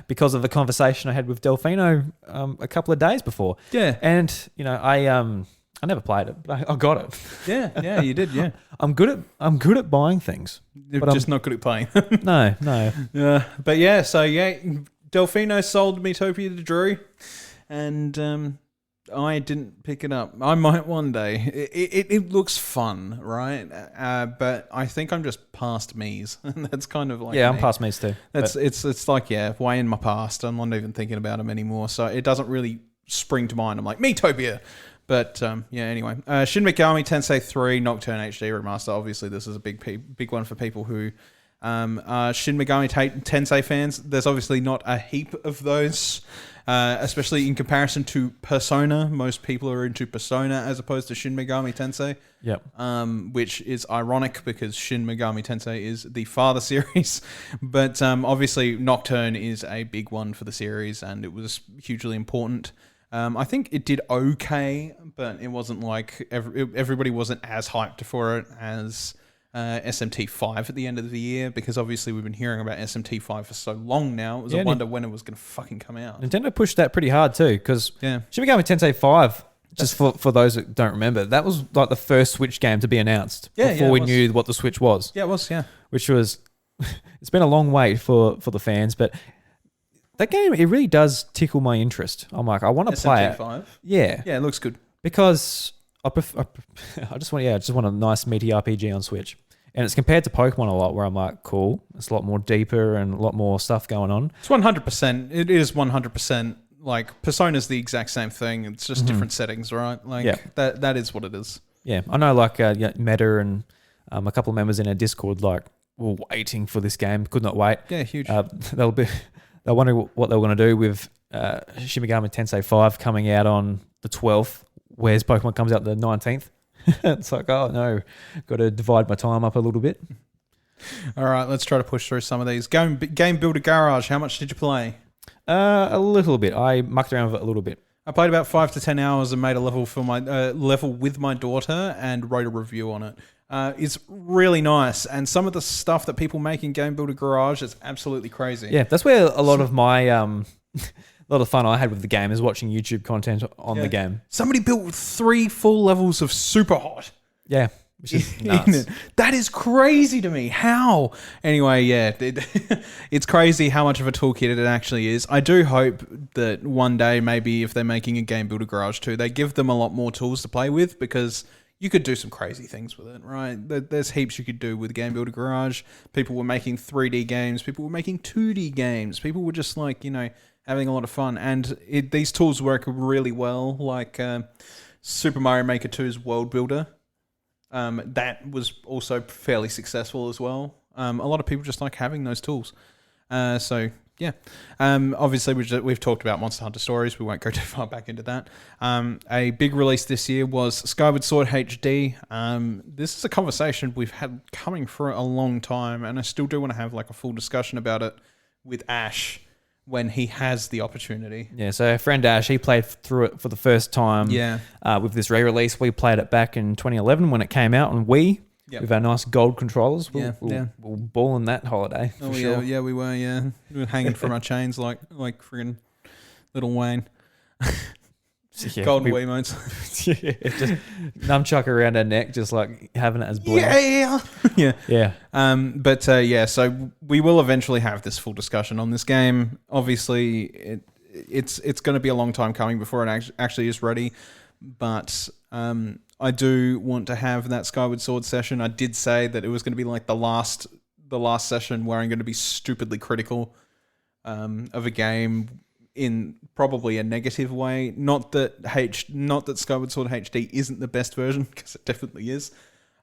Because of the conversation I had with Delfino a couple of days before. Yeah. And, I never played it, but I got it. Yeah, you did, yeah. I'm good at buying things. You're but just not good at playing. No. Yeah. But yeah, so yeah, Delfino sold Miitopia to Drew, and I didn't pick it up. I might one day. It looks fun, right? But I think I'm just past me's. That's kind of like I'm past me's too. It's like way in my past. I'm not even thinking about them anymore. So it doesn't really spring to mind. I'm like Miitopia. But anyway, Shin Megami Tensei 3 Nocturne HD remaster. Obviously, this is a big one for people who are Shin Megami Tensei fans. There's obviously not a heap of those especially in comparison to Persona. Most people are into Persona as opposed to Shin Megami Tensei. Yep. Which is ironic because Shin Megami Tensei is the father series. But obviously Nocturne is a big one for the series and it was hugely important. I think it did okay, but it wasn't like everybody wasn't as hyped for it as SMT5 at the end of the year, because obviously we've been hearing about SMT5 for so long now. It was a wonder when it was going to fucking come out. Nintendo pushed that pretty hard too, because Shin Megami Tensei 5, just for those that don't remember, that was like the first Switch game to be announced before we knew what the Switch was. Yeah, it was, yeah. Which was, it's been a long wait for the fans, but that game, it really does tickle my interest. I'm like, I want to play it. SMT5? Yeah. Yeah, it looks good. Because I just want a nice meaty RPG on Switch. And it's compared to Pokemon a lot, where I'm like, cool, it's a lot more deeper and a lot more stuff going on. It's 100%. It is 100%. Like, Persona's the exact same thing. It's just different settings, right? Like, that is what it is. Yeah, I know, like, Meta and a couple of members in our Discord, like, were waiting for this game, could not wait. Yeah, huge. They'll wonder what they were going to do with Shin Megami Tensei 5 coming out on the 12th, whereas Pokemon comes out the 19th. It's like, oh no, got to divide my time up a little bit. All right, let's try to push through some of these. Game Builder Garage, how much did you play? A little bit. I mucked around with it a little bit. I played about 5 to 10 hours and made a level for my level with my daughter and wrote a review on it. It's really nice, and some of the stuff that people make in Game Builder Garage is absolutely crazy. Yeah, that's where a lot of my a lot of fun I had with the game is watching YouTube content on the game. Somebody built 3 full levels of Super Hot. Yeah, which is nuts. That is crazy to me. How? Anyway, yeah, it's crazy how much of a toolkit it actually is. I do hope that one day, maybe if they're making a Game Builder Garage 2, they give them a lot more tools to play with, because you could do some crazy things with it, right? There's heaps you could do with Game Builder Garage. People were making 3D games. People were making 2D games. People were just like, having a lot of fun. And these tools work really well, like Super Mario Maker 2's World Builder. That was also fairly successful as well. A lot of people just like having those tools. So, yeah. Obviously, we've talked about Monster Hunter Stories. We won't go too far back into that. A big release this year was Skyward Sword HD. This is a conversation we've had coming for a long time, and I still do want to have like a full discussion about it with Ash when he has the opportunity. Yeah, so our friend Ash, he played through it for the first time with this re-release. We played it back in 2011 when it came out on Wii. With our nice gold controllers. We'll ball in that holiday for sure. Yeah, we were, We were hanging from our chains like friggin' Little Wayne. Golden Wiimotes. Just nunchuck around our neck, just like having it as bling. Yeah. So we will eventually have this full discussion on this game. Obviously, it's going to be a long time coming before it actually is ready, but I do want to have that Skyward Sword session. I did say that it was going to be like the last session where I'm going to be stupidly critical of a game in probably a negative way. Not that Skyward Sword HD isn't the best version, because it definitely is.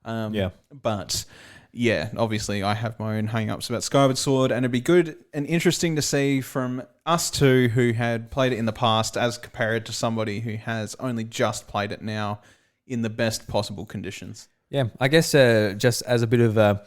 But yeah, obviously I have my own hang-ups about Skyward Sword, and it'd be good and interesting to see from us two who had played it in the past as compared to somebody who has only just played it now in the best possible conditions. Yeah, I guess just as a bit of a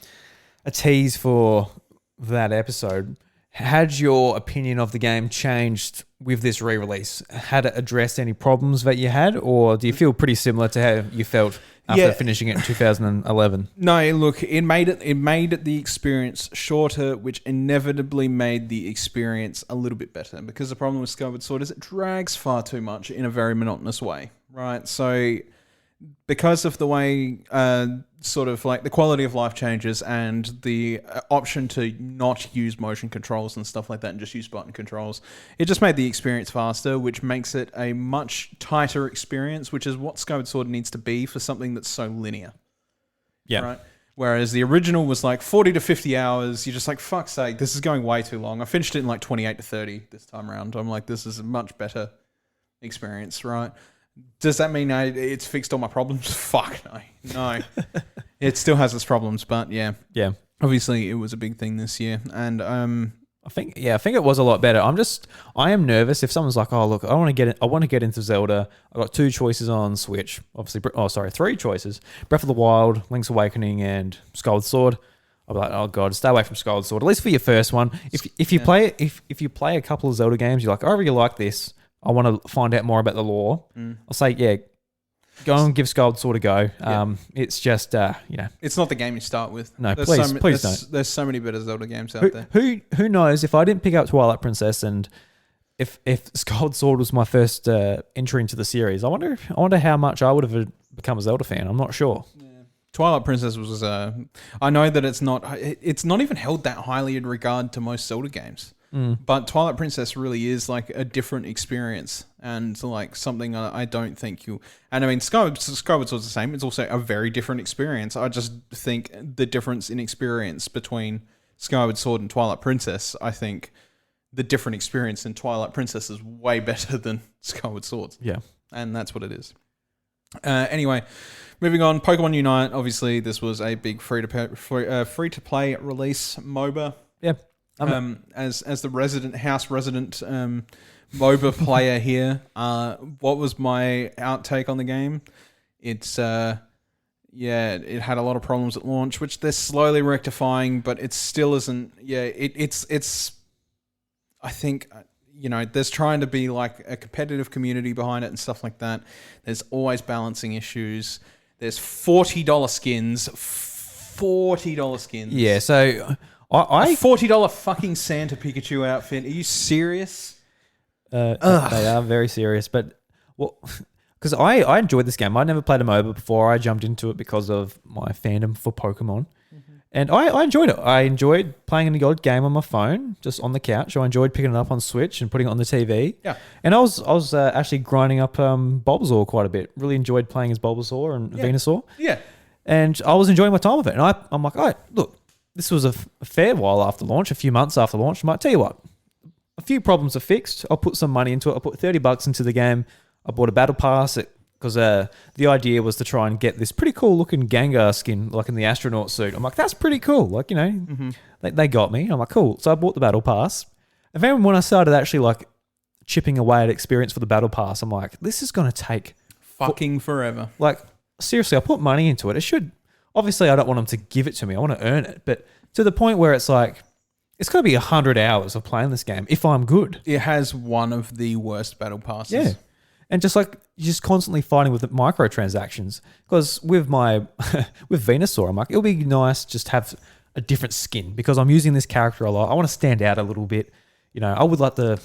tease for that episode, had your opinion of the game changed with this re-release? Had it addressed any problems that you had, or do you feel pretty similar to how you felt after finishing it in 2011? No, look, it made the experience shorter, which inevitably made the experience a little bit better, because the problem with Skyward Sword is it drags far too much in a very monotonous way, right? So because of the way sort of like the quality of life changes and the option to not use motion controls and stuff like that and just use button controls, it just made the experience faster, which makes it a much tighter experience, which is what Skyward Sword needs to be for something that's so linear. Yeah. Right? Whereas the original was like 40 to 50 hours. You're just like, fuck's sake, this is going way too long. I finished it in like 28 to 30 this time around. I'm like, this is a much better experience, right? Does that mean it's fixed all my problems? Fuck no. It still has its problems, but yeah. Obviously, it was a big thing this year, and I think it was a lot better. I am nervous if someone's like, oh look, I want to get into Zelda. I got 2 choices on Switch. Obviously, 3 choices: Breath of the Wild, Link's Awakening, and Skyward Sword. I'll be like, oh god, stay away from Skyward Sword. At least for your first one. If you play a couple of Zelda games, you're like, I really like this. I want to find out more about the lore. I'll say, yeah, go and give Skyward Sword a go. It's just, it's not the game you start with. No, please don't. There's so many better Zelda games out there. Who knows? If I didn't pick up Twilight Princess and if Skyward Sword was my first entry into the series, I wonder how much I would have become a Zelda fan. I'm not sure. Yeah. Twilight Princess was. I know that it's not even held that highly in regard to most Zelda games. But Twilight Princess really is like a different experience and like something I don't think you... And I mean, Skyward Sword's the same. It's also a very different experience. I just think the difference in experience between Skyward Sword and Twilight Princess, I think the different experience in Twilight Princess is way better than Skyward Sword. Yeah. And that's what it is. Anyway, moving on. Pokemon Unite. Obviously, this was a big free-to-play release MOBA. Yeah. As the house resident MOBA player here, what was my outtake on the game? It's it had a lot of problems at launch, which they're slowly rectifying, but it still isn't. Yeah, it's. I think there's trying to be like a competitive community behind it and stuff like that. There's always balancing issues. There's $40 skins. $40 skins. Yeah, so. A $40 fucking Santa Pikachu outfit. Are you serious? They are very serious, but because I enjoyed this game. I'd never played a MOBA before. I jumped into it because of my fandom for Pokemon, and I enjoyed it. I enjoyed playing an odd game on my phone, just on the couch. I enjoyed picking it up on Switch and putting it on the TV. Yeah, and I was actually grinding up Bulbasaur quite a bit. Really enjoyed playing as Bulbasaur and Venusaur. Yeah, and I was enjoying my time with it. And I'm like, all right, look. This was a fair while after launch, a few months after launch. I might tell you what, a few problems are fixed. I'll put some money into it. I put $30 into the game. I bought a battle pass because the idea was to try and get this pretty cool looking Gengar skin, like in the astronaut suit. I'm like, that's pretty cool. Like, they got me. I'm like, cool. So I bought the battle pass. And then when I started actually like chipping away at experience for the battle pass, I'm like, this is going to take fucking forever. Like, seriously, I put money into it. It should... Obviously, I don't want them to give it to me. I want to earn it. But to the point where it's like, it's got to be 100 hours of playing this game if I'm good. It has one of the worst battle passes. Yeah. And just like, you're just constantly fighting with the microtransactions. Because with with Venusaur, I'm like, it'll be nice just to have a different skin because I'm using this character a lot. I want to stand out a little bit. I would like to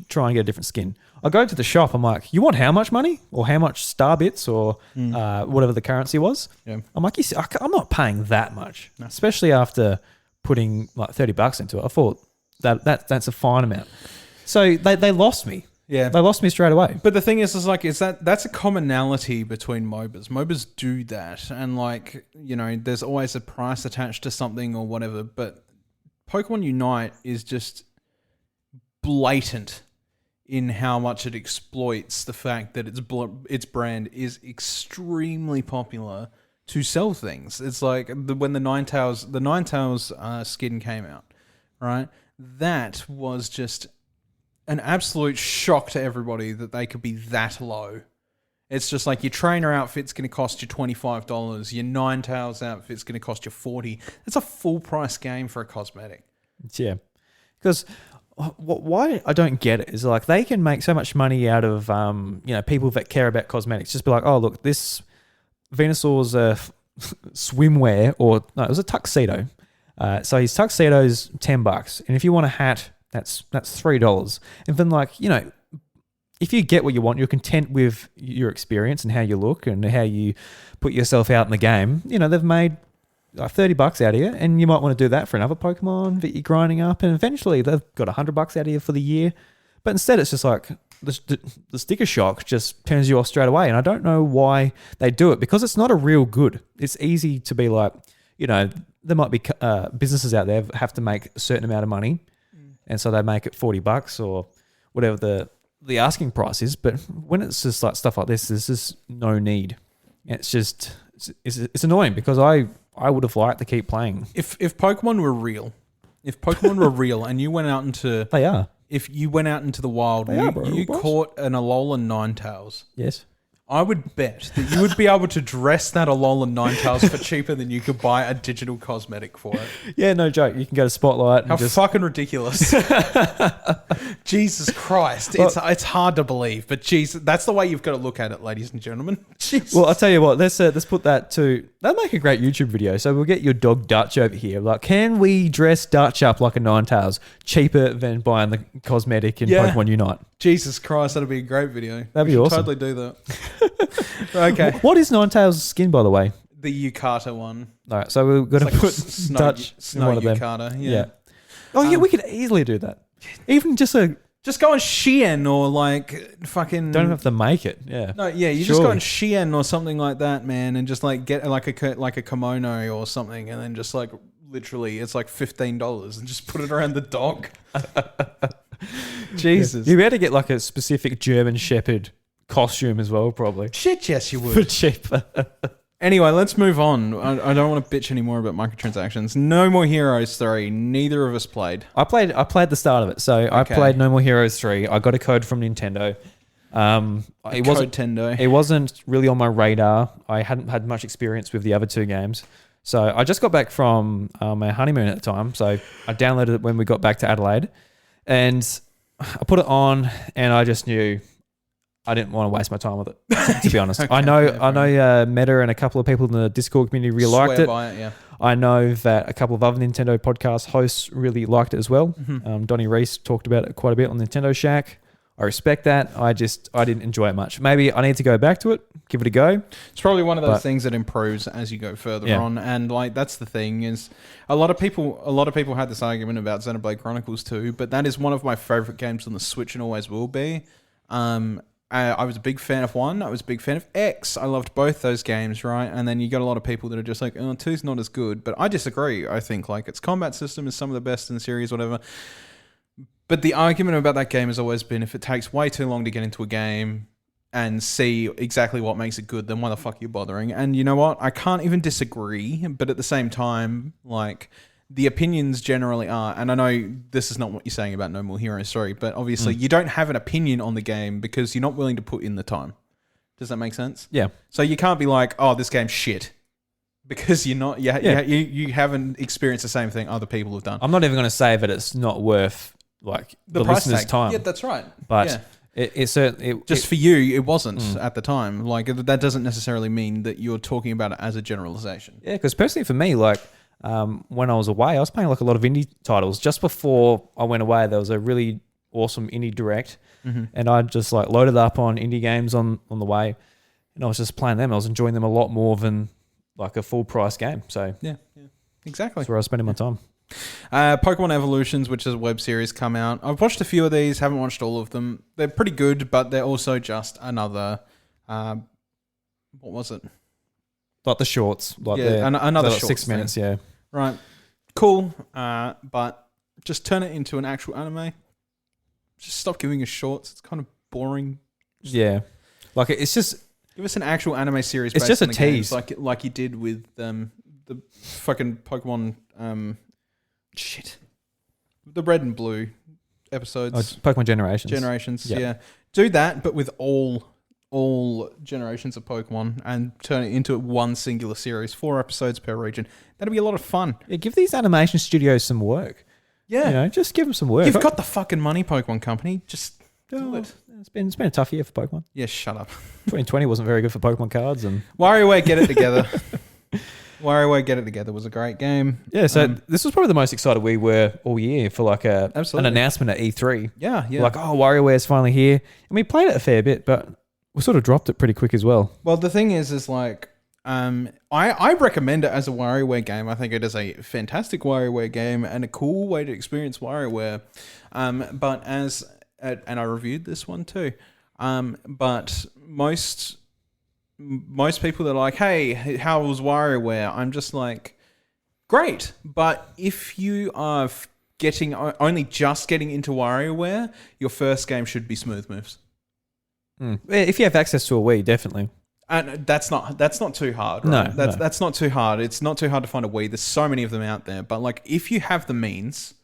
try and get a different skin. I go to the shop. I'm like, you want how much money or how much star bits or whatever the currency was? Yeah. I'm like, I'm not paying that much, especially after putting like $30 into it. I thought that's a fine amount. So they lost me. Yeah, they lost me straight away. But the thing is that's a commonality between MOBAs. MOBAs do that, and like there's always a price attached to something or whatever. But Pokemon Unite is just blatant in how much it exploits the fact that its brand is extremely popular to sell things. It's like when the Ninetales skin came out, right? That was just an absolute shock to everybody that they could be that low. It's just like your trainer outfit's going to cost you $25. Your Ninetales outfit's going to cost you $40. That's a full price game for a cosmetic. Yeah, because why I don't get it is like they can make so much money out of people that care about cosmetics. Just be like, oh look, this Venusaur's swimwear, or no, it was a tuxedo. So his tuxedo's $10, and if you want a hat, that's $3. And then if you get what you want, you're content with your experience and how you look and how you put yourself out in the game. They've made $30 out of you, and you might want to do that for another Pokemon that you're grinding up, and eventually they've got $100 out of you for the year. But instead, it's just like the sticker shock just turns you off straight away, and I don't know why they do it because it's not a real good. It's easy to be like, there might be businesses out there that have to make a certain amount of money, and so they make it $40 or whatever the asking price is. But when it's just like stuff like this, there's just no need. It's just it's annoying because I would have liked to keep playing. If Pokemon were real, If Pokemon were real and you went out into... They are. If you went out into the wild, you caught an Alolan Ninetales. Yes. I would bet that you would be able to dress that Alolan Ninetales for cheaper than you could buy a digital cosmetic for it. Yeah, no joke. You can go to Spotlight. How fucking ridiculous. Jesus Christ. Well, it's hard to believe, but Jesus, that's the way you've got to look at it, ladies and gentlemen. Jesus. Well, I'll tell you what. Let's put that to... That'll make a great YouTube video. So we'll get your dog Dutch over here. Like, can we dress Dutch up like a Ninetales cheaper than buying the cosmetic in Pokemon Unite? Jesus Christ, that'd be a great video. That'd be awesome. Totally do that. Okay. What is Ninetales' skin, by the way? The Yukata one. All right, so we've got to put Dutch in one of them. Yukata, yeah. Oh, yeah, we could easily do that. Even just a... Just go on Shein or like fucking... Don't have to make it, yeah. No, yeah, you just go on Shein or something like that, man, and just like get like a kimono or something, and then just like literally it's like $15 and just put it around the dog. Jesus. You better get like a specific German Shepherd costume as well, probably. Shit, yes, you would. For cheap. Anyway, let's move on. I don't want to bitch anymore about microtransactions. No More Heroes 3. Neither of us played. I played the start of it. So I played No More Heroes 3. I got a code from Nintendo. It wasn't really on my radar. I hadn't had much experience with the other two games. So I just got back from my honeymoon at the time. So I downloaded it when we got back to Adelaide. And I put it on and I just knew... I didn't want to waste my time with it, to be honest. I know Meta and a couple of people in the Discord community really liked it. By it, yeah. I know that a couple of other Nintendo podcast hosts really liked it as well. Mm-hmm. Donnie Reese talked about it quite a bit on Nintendo Shack. I respect that. I didn't enjoy it much. Maybe I need to go back to it, give it a go. It's probably one of those things that improves as you go further on. And like that's the thing is a lot of people had this argument about Xenoblade Chronicles 2, but that is one of my favorite games on the Switch and always will be. I was a big fan of 1. I was a big fan of X. I loved both those games, right? And then you got a lot of people that are just like, 2's not as good. But I disagree. I think like its combat system is some of the best in the series, whatever. But the argument about that game has always been if it takes way too long to get into a game and see exactly what makes it good, then why the fuck are you bothering? And you know what? I can't even disagree. But at the same time, like... The opinions generally are, and I know this is not what you're saying about No More Heroes 3, but obviously you don't have an opinion on the game because you're not willing to put in the time. Does that make sense? Yeah. So you can't be like, oh, this game's shit. Because you're not, you haven't experienced the same thing other people have done. I'm not even going to say that it's not worth like the listener's time. Yeah, that's right. But it certainly... For you, it wasn't at the time. Like that doesn't necessarily mean that you're talking about it as a generalization. Yeah, because personally for me, like... when I was away, I was playing like a lot of indie titles. Just before I went away, there was a really awesome indie direct, and I just like loaded up on indie games on the way, and I was just playing them. I was enjoying them a lot more than like a full price game. So yeah, exactly. That's where I was spending my time. Pokemon Evolutions, which is a web series, come out. I've watched a few of these. Haven't watched all of them. They're pretty good, but they're also just another. What was it? Like the shorts, like another like shorts 6 minutes, thing. Right, cool. But just turn it into an actual anime. Just stop giving us shorts. It's kind of boring. Like it's just give us an actual anime series. It's based just a on the tease, games, like you did with the fucking Pokemon. The red and blue episodes. Pokemon Generations. Yeah. Do that, but with all generations of Pokemon and turn it into one singular series, 4 episodes per region. That'd be a lot of fun. Yeah, give these animation studios some work. Yeah. Just give them some work. You've got the fucking money, Pokemon Company. Just do it. It's been a tough year for Pokemon. Yeah, shut up. 2020 wasn't very good for Pokemon cards. And WarioWare Get It Together. WarioWare Get It Together was a great game. Yeah, so this was probably the most excited we were all year for like an announcement at E3. Yeah. Like, WarioWare's finally here. And we played it a fair bit, but we sort of dropped it pretty quick as well. Well, the thing is like, I recommend it as a WarioWare game. I think it is a fantastic WarioWare game and a cool way to experience WarioWare. But and I reviewed this one too. But most people are like, hey, how was WarioWare? I'm just like, great. But if you are only just getting into WarioWare, your first game should be Smooth Moves. If you have access to a Wii, definitely. And that's not too hard, right? That's not too hard. It's not too hard to find a Wii. There's so many of them out there. But like, if you have the means,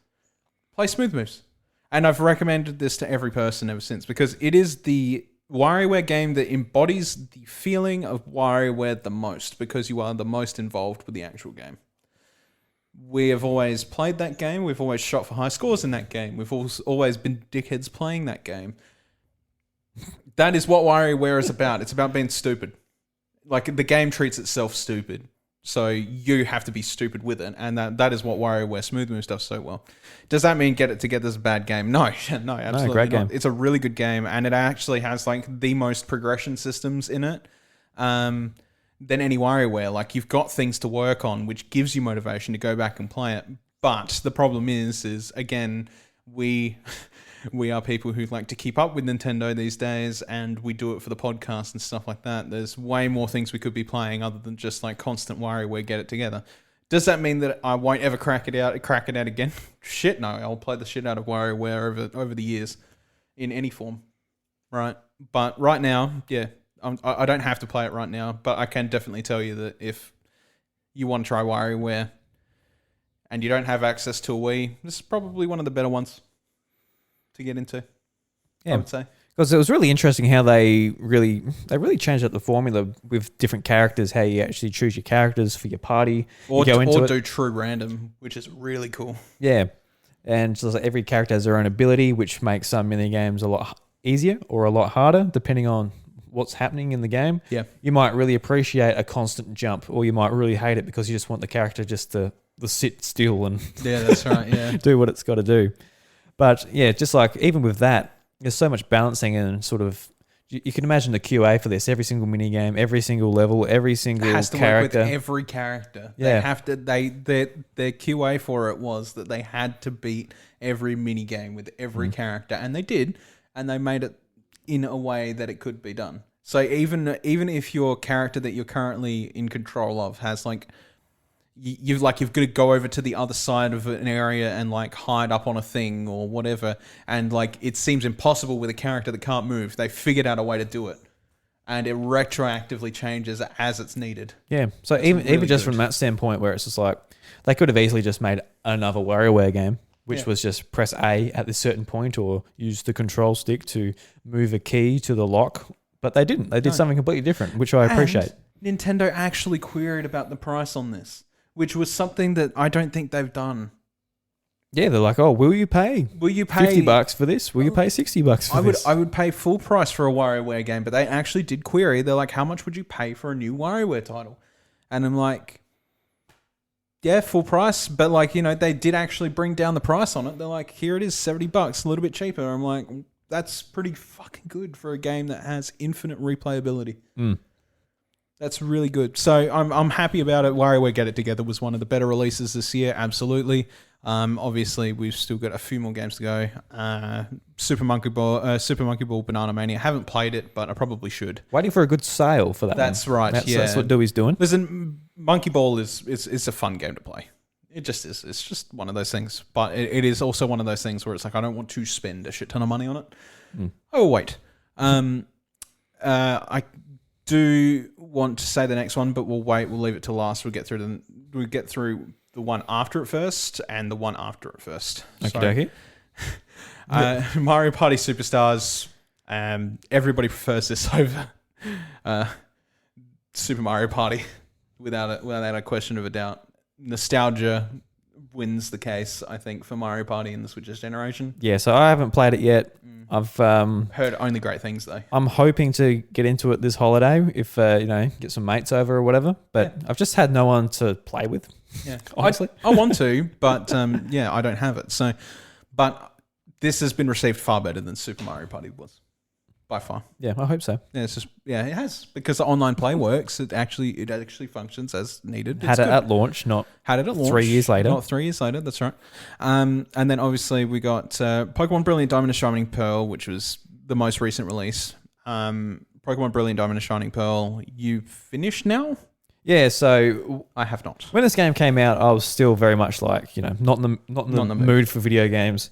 play Smooth Moves. And I've recommended this to every person ever since because it is the WarioWare game that embodies the feeling of WarioWare the most because you are the most involved with the actual game. We have always played that game. We've always shot for high scores in that game. We've always been dickheads playing that game. That is what WarioWare is about. It's about being stupid. Like, the game treats itself stupid. So you have to be stupid with it. And that is what WarioWare Smooth Moves does so well. Does that mean Get It Together is a bad game? No, absolutely great not. game. It's a really good game. And it actually has like the most progression systems in it than any WarioWare. Like, you've got things to work on, which gives you motivation to go back and play it. But the problem is again, we are people who like to keep up with Nintendo these days, and we do it for the podcast and stuff like that. There's way more things we could be playing other than just like constant WarioWare Get It Together. Does that mean that I won't ever crack it out again? Shit, no. I'll play the shit out of WarioWare over the years in any form, right? But right now, yeah, I don't have to play it right now, but I can definitely tell you that if you want to try WarioWare and you don't have access to a Wii, this is probably one of the better ones to get into, I would say. Because it was really interesting how they really changed up the formula with different characters, how you actually choose your characters for your party. Or do true random, which is really cool. Yeah. And so like every character has their own ability, which makes some mini games a lot easier or a lot harder, depending on what's happening in the game. Yeah. You might really appreciate a constant jump, or you might really hate it because you just want the character just to sit still and yeah, that's right. Yeah. do what it's got to do. But yeah, just like even with that, there's so much balancing and sort of you can imagine the QA for this. Every single mini game, every single level, every single it has to character. work with every character. Yeah. They have to. Their QA for it was that they had to beat every mini game with every character, and they did, and they made it in a way that it could be done. So even if your character that you're currently in control of has like you've got to go over to the other side of an area and like hide up on a thing or whatever, and like it seems impossible with a character that can't move, they figured out a way to do it, and it retroactively changes as it's needed. Yeah, so even just from that standpoint, where it's just like they could have easily just made another WarioWare game, which was just press A at this certain point or use the control stick to move a key to the lock, but they didn't. They did something completely different, which I appreciate. And Nintendo actually queried about the price on this, which was something that I don't think they've done. Yeah, they're like, "Oh, will you pay $50 for this? Will you pay $60 for this?" I would pay full price for a WarioWare game, but they actually did query. They're like, "How much would you pay for a new WarioWare title?" And I'm like, "Yeah, full price." But like, you know, they did actually bring down the price on it. They're like, "Here it is, $70, a little bit cheaper." I'm like, "That's pretty fucking good for a game that has infinite replayability." That's really good. So I'm happy about it. WarioWare Get It Together was one of the better releases this year, absolutely. Obviously, we've still got a few more games to go. Super Monkey Ball Banana Mania. Haven't played it, but I probably should. Waiting for a good sale for that. That's one. right. That's what Dewey's doing. Listen, Monkey Ball is a fun game to play. It just is. It's just one of those things. But it is also one of those things where it's like I don't want to spend a shit ton of money on it. Oh wait. I do want to say the next one, but we'll wait. We'll leave it till last. We'll get through the one after it first and the one after it first. Okay. Mario Party Superstars. Everybody prefers this over Super Mario Party without a question of a doubt. Nostalgia wins the case, I think, for Mario Party in the Switch's generation. Yeah, so I haven't played it yet. I've heard only great things though. I'm hoping to get into it this holiday if get some mates over or whatever. But I've just had no one to play with. Yeah, honestly, I want to, but I don't have it. So, but this has been received far better than Super Mario Party was, by far. Yeah, I hope so. Yeah, it has, because the online play works. It actually functions as needed. Had it at launch, not 3 years later. Not 3 years later. That's right. And then obviously we got Pokemon Brilliant Diamond and Shining Pearl, which was the most recent release. Pokemon Brilliant Diamond and Shining Pearl. You finished now? Yeah, so I have not. when this game came out, I was still very much like, not in the mood for video games.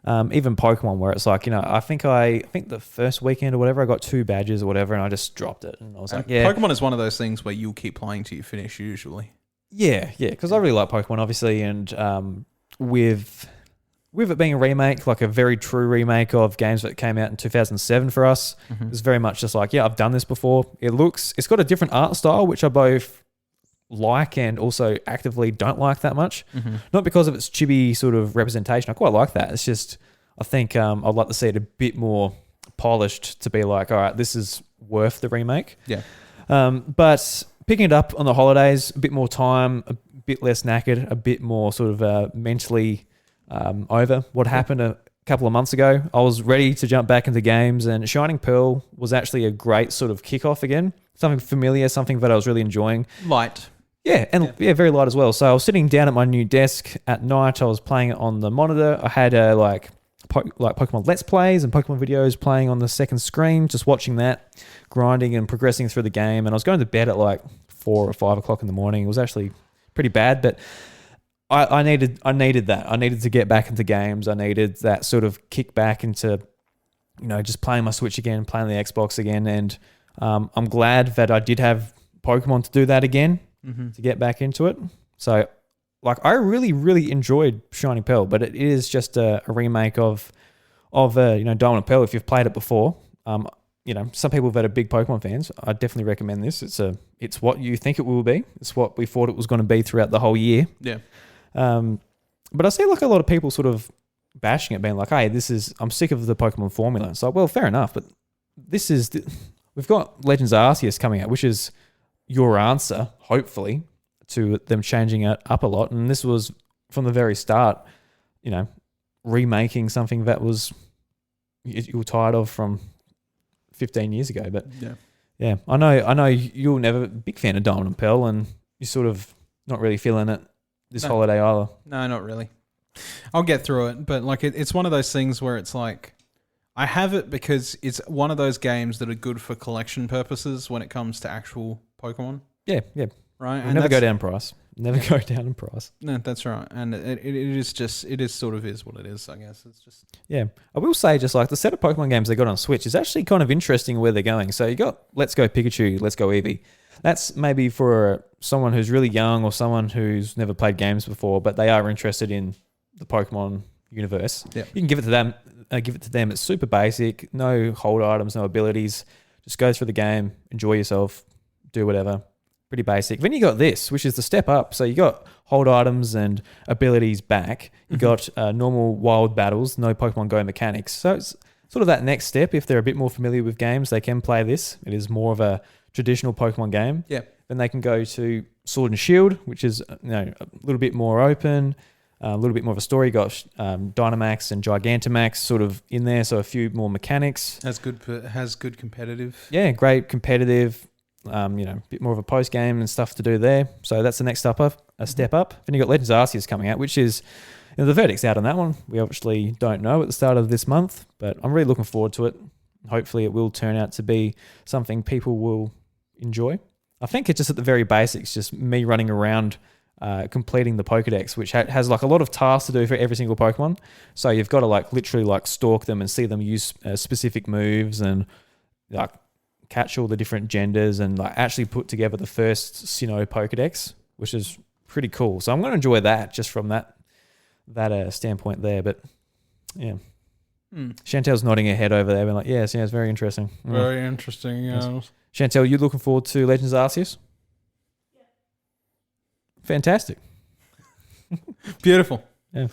Even Pokemon, where it's like, I think the first weekend or whatever, I got 2 badges or whatever, and I just dropped it. And I was like, yeah. Pokemon is one of those things where you'll keep playing till you finish usually. Yeah, because I really like Pokemon, obviously, and with it being a remake, like a very true remake of games that came out in 2007 for us, it's very much just like, yeah, I've done this before. It's got a different art style, which I both like and also actively don't like that much. Not because of its chibi sort of representation. I quite like that. It's just, I think I'd like to see it a bit more polished to be like, all right, this is worth the remake. Yeah. But picking it up on the holidays, a bit more time, a bit less knackered, a bit more sort of mentally over what happened a couple of months ago. I was ready to jump back into games, and Shining Pearl was actually a great sort of kickoff again. Something familiar, something that I was really enjoying. Light. Yeah, and very light as well. So I was sitting down at my new desk at night. I was playing it on the monitor. I had like Pokemon Let's Plays and Pokemon videos playing on the second screen, just watching that, grinding and progressing through the game. And I was going to bed at like 4 or 5 o'clock in the morning. It was actually pretty bad, but I needed that. I needed to get back into games. I needed that sort of kick back into, just playing my Switch again, playing the Xbox again. And I'm glad that I did have Pokemon to do that again, to get back into it. So, I really, really enjoyed Shining Pearl, but it is just a remake of Diamond and Pearl. If you've played it before, some people that are big Pokemon fans, I definitely recommend this. It's what you think it will be. It's what we thought it was going to be throughout the whole year. Yeah. But I see like a lot of people sort of bashing it, being like, hey, I'm sick of the Pokemon formula. It's like, well, fair enough, but we've got Legends Arceus coming out, which is your answer, hopefully, to them changing it up a lot. And this was from the very start, remaking something that you were tired of from 15 years ago. But yeah, I know you're never a big fan of Diamond and Pearl, and you're sort of not really feeling it this holiday either. No, not really. I'll get through it, but it's one of those things where it's like, I have it because it's one of those games that are good for collection purposes when it comes to actual Pokemon. Yeah. Right? And never go down in price. Never go down in price. No, that's right. And it is sort of is what it is, I guess. It's just... Yeah. I will say, just like the set of Pokemon games they got on Switch is actually kind of interesting where they're going. So you got Let's Go Pikachu, Let's Go Eevee. That's maybe for someone who's really young or someone who's never played games before, but they are interested in the Pokemon universe. Yeah. You can give it to them. It's super basic, no hold items, no abilities. Just go through the game, enjoy yourself, do whatever. Pretty basic. Then you got this, which is the step up. So you got hold items and abilities back. You got normal wild battles, no Pokemon Go mechanics. So it's sort of that next step. If they're a bit more familiar with games, they can play this. It is more of a traditional Pokemon game. Yeah. Then they can go to Sword and Shield, which is a little bit more open, a little bit more of a story. You got Dynamax and Gigantamax sort of in there, so a few more mechanics. Has good competitive. Yeah, great competitive. Bit more of a post game and stuff to do there. So that's the next step up. Then you got Legends Arceus coming out, which is the verdict's out on that one. We obviously don't know at the start of this month, but I'm really looking forward to it. Hopefully, it will turn out to be something people will enjoy. I think it's just at the very basics, just me running around, completing the Pokedex, which has like a lot of tasks to do for every single Pokemon. So you've got to literally stalk them and see them use specific moves and catch all the different genders and actually put together the first Sinnoh Pokedex, which is pretty cool. So I'm going to enjoy that just from that standpoint there. But yeah. Chantel's nodding her head over there, being like, yes, it's very interesting. Very interesting, yes. Chantel, you looking forward to Legends Arceus? Yeah. Fantastic. Beautiful. Yeah.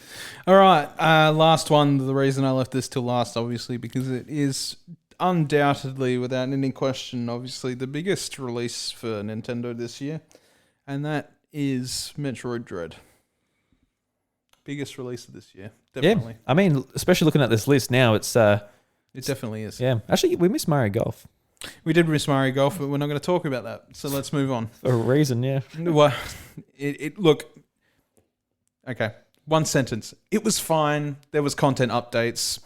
All right, last one. The reason I left this till last, obviously, because it is undoubtedly, without any question, obviously, the biggest release for Nintendo this year, and that is Metroid Dread. Biggest release of this year, definitely. Yeah, I mean, especially looking at this list now, it definitely is. Yeah, actually, we missed Mario Golf. We did miss Mario Golf, but we're not going to talk about that. So let's move on. For a reason, yeah. Well, look. Okay, one sentence. It was fine. There was content updates,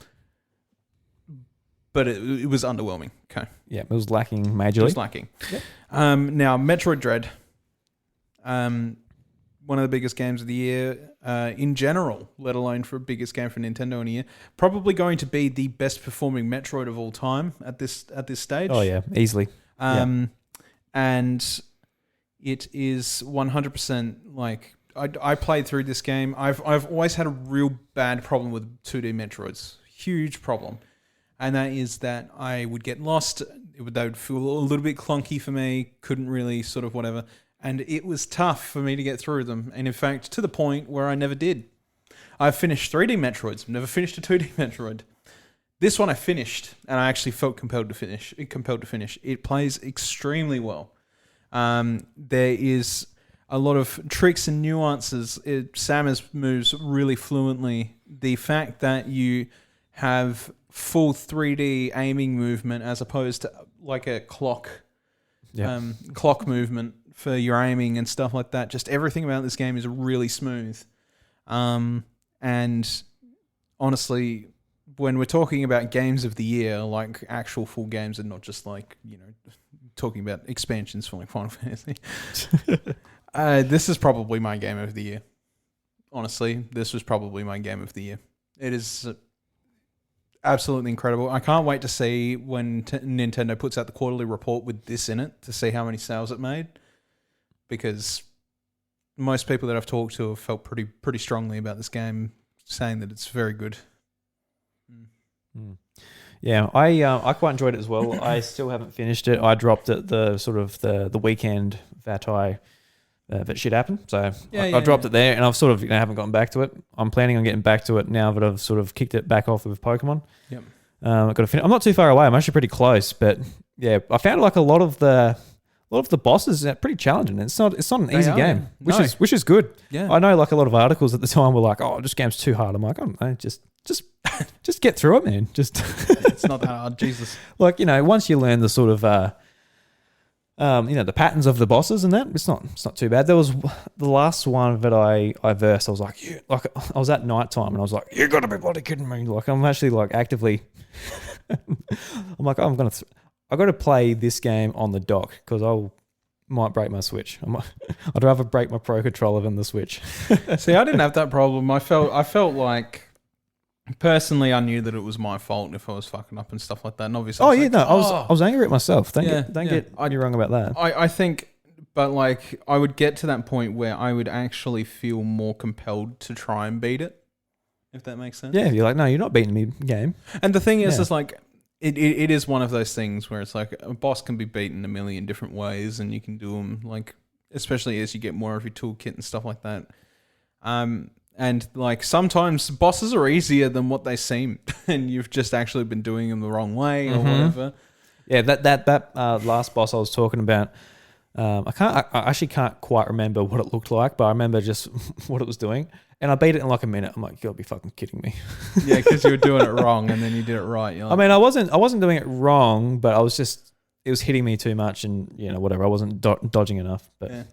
but it was underwhelming. Okay. Yeah, it was lacking majorly. It was lacking. Yep. Now, Metroid Dread. One of the biggest games of the year in general, let alone for biggest game for Nintendo in a year. Probably going to be the best performing Metroid of all time at this stage. Oh yeah, easily. And it is 100% like I played through this game. I've always had a real bad problem with 2D Metroids, huge problem, and that is that I would get lost. They would feel a little bit clunky for me. Couldn't really sort of whatever. And it was tough for me to get through them. And in fact, to the point where I never did. I've finished 3D Metroids, never finished a 2D Metroid. This one I finished, and I actually felt compelled to finish. It plays extremely well. There is a lot of tricks and nuances. Samus moves really fluently. The fact that you have full 3D aiming movement as opposed to like a clock movement for your aiming and stuff like that. Just everything about this game is really smooth. And honestly, when we're talking about games of the year, like actual full games and not just like, talking about expansions for like Final Fantasy, this is probably my game of the year. Honestly, this was probably my game of the year. It is absolutely incredible. I can't wait to see when Nintendo puts out the quarterly report with this in it to see how many sales it made. Because most people that I've talked to have felt pretty strongly about this game, saying that it's very good. Yeah, I quite enjoyed it as well. I still haven't finished it. I dropped it the weekend that shit happened. So I dropped it there, and I've sort of haven't gotten back to it. I'm planning on getting back to it now that I've sort of kicked it back off with Pokemon. Yep. I've got to finish. I'm not too far away. I'm actually pretty close, but yeah, I found like a lot of the bosses are pretty challenging. It's not an easy game, which is good. Yeah. I know like a lot of articles at the time were like, "Oh, this game's too hard." I'm like, "Oh, no, just get through it, man. Just it's not that hard, Jesus." Like, once you learn the sort of the patterns of the bosses and that, it's not too bad. There was the last one that I versed. I was like, yeah, like I was at night time and I was like, "You gotta be bloody kidding me!" Like I'm actually like actively, I'm like, I got to play this game on the dock because might break my Switch. I'd rather break my Pro Controller than the Switch. See, I didn't have that problem. I felt like personally, I knew that it was my fault if I was fucking up and stuff like that. And obviously, I was angry at myself. Don't get me wrong about that. I think, but like I would get to that point where I would actually feel more compelled to try and beat it, if that makes sense. Yeah, you're like, no, you're not beating me, game. And the thing is, it's like it is one of those things where it's like a boss can be beaten a million different ways, and you can do them like, especially as you get more of your toolkit and stuff like that. And like sometimes bosses are easier than what they seem, and you've just actually been doing them the wrong way or whatever. Yeah, that last boss I was talking about, I actually can't quite remember what it looked like, but I remember just what it was doing, and I beat it in like a minute. I'm like, you gotta be fucking kidding me. Yeah, because you were doing it wrong, and then you did it right. Like, I mean, I wasn't doing it wrong, but it was hitting me too much, and whatever. I wasn't dodging enough, but. Yeah.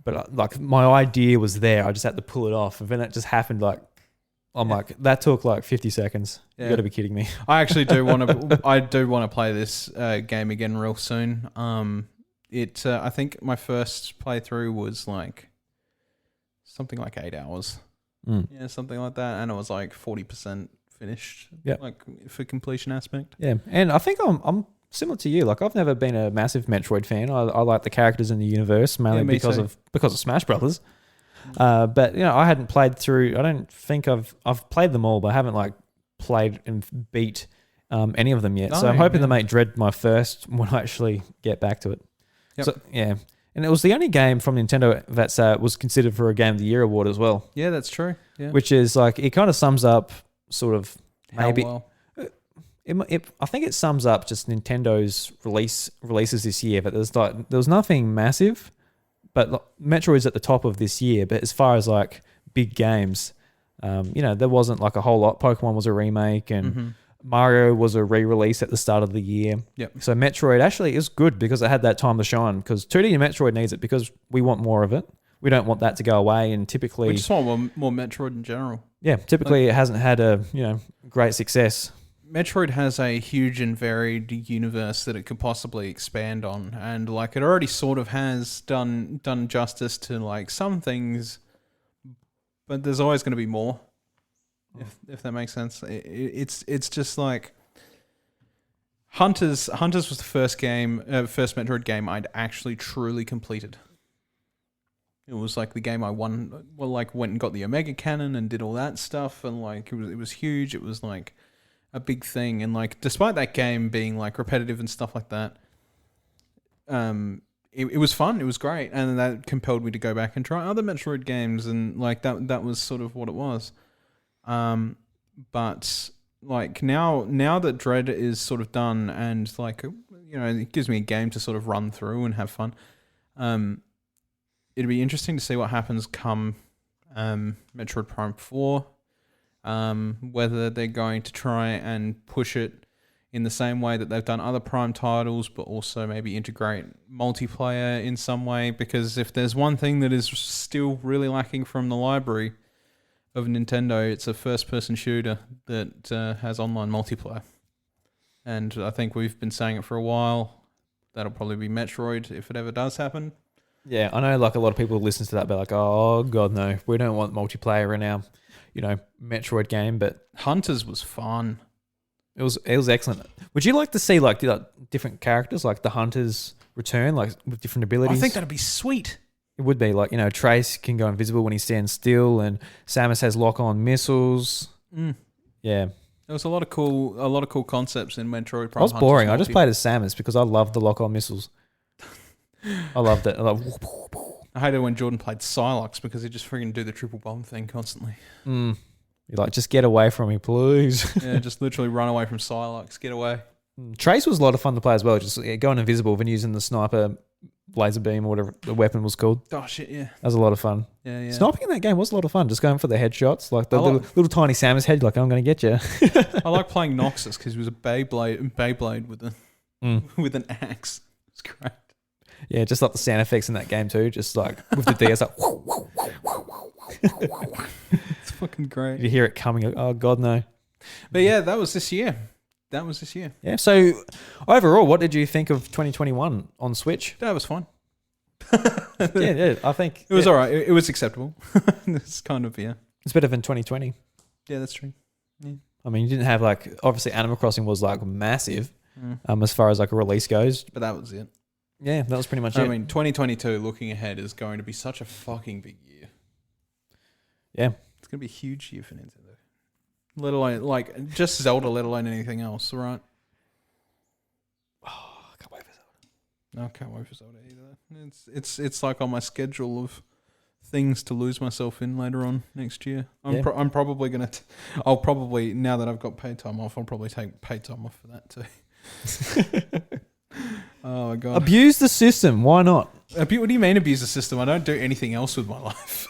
But like my idea was there, I just had to pull it off, and then it just happened. Like I'm like, that took like 50 seconds. You got to be kidding me. I actually do want to. I do want to play this game again real soon. I think my first playthrough was like something like 8 hours. Yeah, something like that, and it was like 40% finished. Yeah, like for completion aspect. Yeah, and I think I'm similar to you. Like I've never been a massive Metroid fan. I like the characters in the universe mainly because of Smash Brothers. But I hadn't played through. I don't think I've played them all, but I haven't like played and beat any of them yet. So I'm hoping to make Dread my first when I actually get back to it. Yep. So yeah, and it was the only game from Nintendo that's was considered for a Game of the Year award as well. Yeah, that's true. Yeah, which is like it kind of sums up sort of maybe. How well? I think it sums up just Nintendo's releases this year, but there was nothing massive, but Metroid's at the top of this year. But as far as like big games, there wasn't like a whole lot. Pokemon was a remake, and Mario was a re-release at the start of the year. Yep. So Metroid actually is good because it had that time to shine. Because 2D Metroid needs it because we want more of it. We don't want that to go away, and typically we just want more Metroid in general. Yeah, typically it hasn't had a great success. Metroid has a huge and varied universe that it could possibly expand on, and like it already sort of has done justice to like some things, but there's always going to be more. If that makes sense, it's just like Hunters was the first Metroid game I'd actually truly completed. It was like the game I won. Well, like went and got the Omega Cannon and did all that stuff, and like it was huge. It was like a big thing, and like despite that game being like repetitive and stuff like that, it was fun. It was great, and that compelled me to go back and try other Metroid games, and like that was sort of what it was. But like now that Dread is sort of done, and like it gives me a game to sort of run through and have fun. It'd be interesting to see what happens come Metroid Prime 4. Whether they're going to try and push it in the same way that they've done other Prime titles, but also maybe integrate multiplayer in some way. Because if there's one thing that is still really lacking from the library of Nintendo, it's a first-person shooter that has online multiplayer. And I think we've been saying it for a while. That'll probably be Metroid if it ever does happen. Yeah, I know like a lot of people listen to that, but like, oh god, no, we don't want multiplayer in our, Metroid game. But Hunters was fun. It was excellent. Would you like to see like different characters, like the Hunters return, like with different abilities? I think that'd be sweet. It would be like Trace can go invisible when he stands still, and Samus has lock-on missiles. Yeah, there was a lot of cool concepts in Metroid Prime. I was boring. I just played as Samus because I loved the lock-on missiles. I loved it. I hated when Jordan played Psylocke because he just freaking do the triple bomb thing constantly. You're like, just get away from me, please. Yeah, just literally run away from Psylocke. Get away. Trace was a lot of fun to play as well. Just going invisible and using the sniper laser beam or whatever the weapon was called. Oh shit, yeah. That was a lot of fun. Yeah. Sniping in that game was a lot of fun. Just going for the headshots, like the little tiny Samus head. Like, I'm going to get you. I like playing Noxus because he was a Beyblade with an axe. It's great. Yeah, just like the sound effects in that game too. Just like with the DS, like it's fucking great. You hear it coming. Oh god, no. But yeah, that was this year. Yeah. So overall, what did you think of 2021 on Switch? That was fine. yeah. I think it was all right. It was acceptable. It's kind of It's better than 2020. Yeah, that's true. Yeah. I mean, you didn't have like obviously Animal Crossing was like massive, as far as like a release goes. But that was it. Yeah, that was pretty much it. I mean, 2022, looking ahead, is going to be such a fucking big year. Yeah. It's going to be a huge year for Nintendo. Let alone, like, just Zelda, let alone anything else, right? Oh, I can't wait for Zelda. No, I can't wait for Zelda either. It's like on my schedule of things to lose myself in later on next year. I'm probably going to... I'll probably, now that I've got paid time off, I'll probably take paid time off for that too. Oh my god! Abuse the system. Why not? What do you mean abuse the system? I don't do anything else with my life.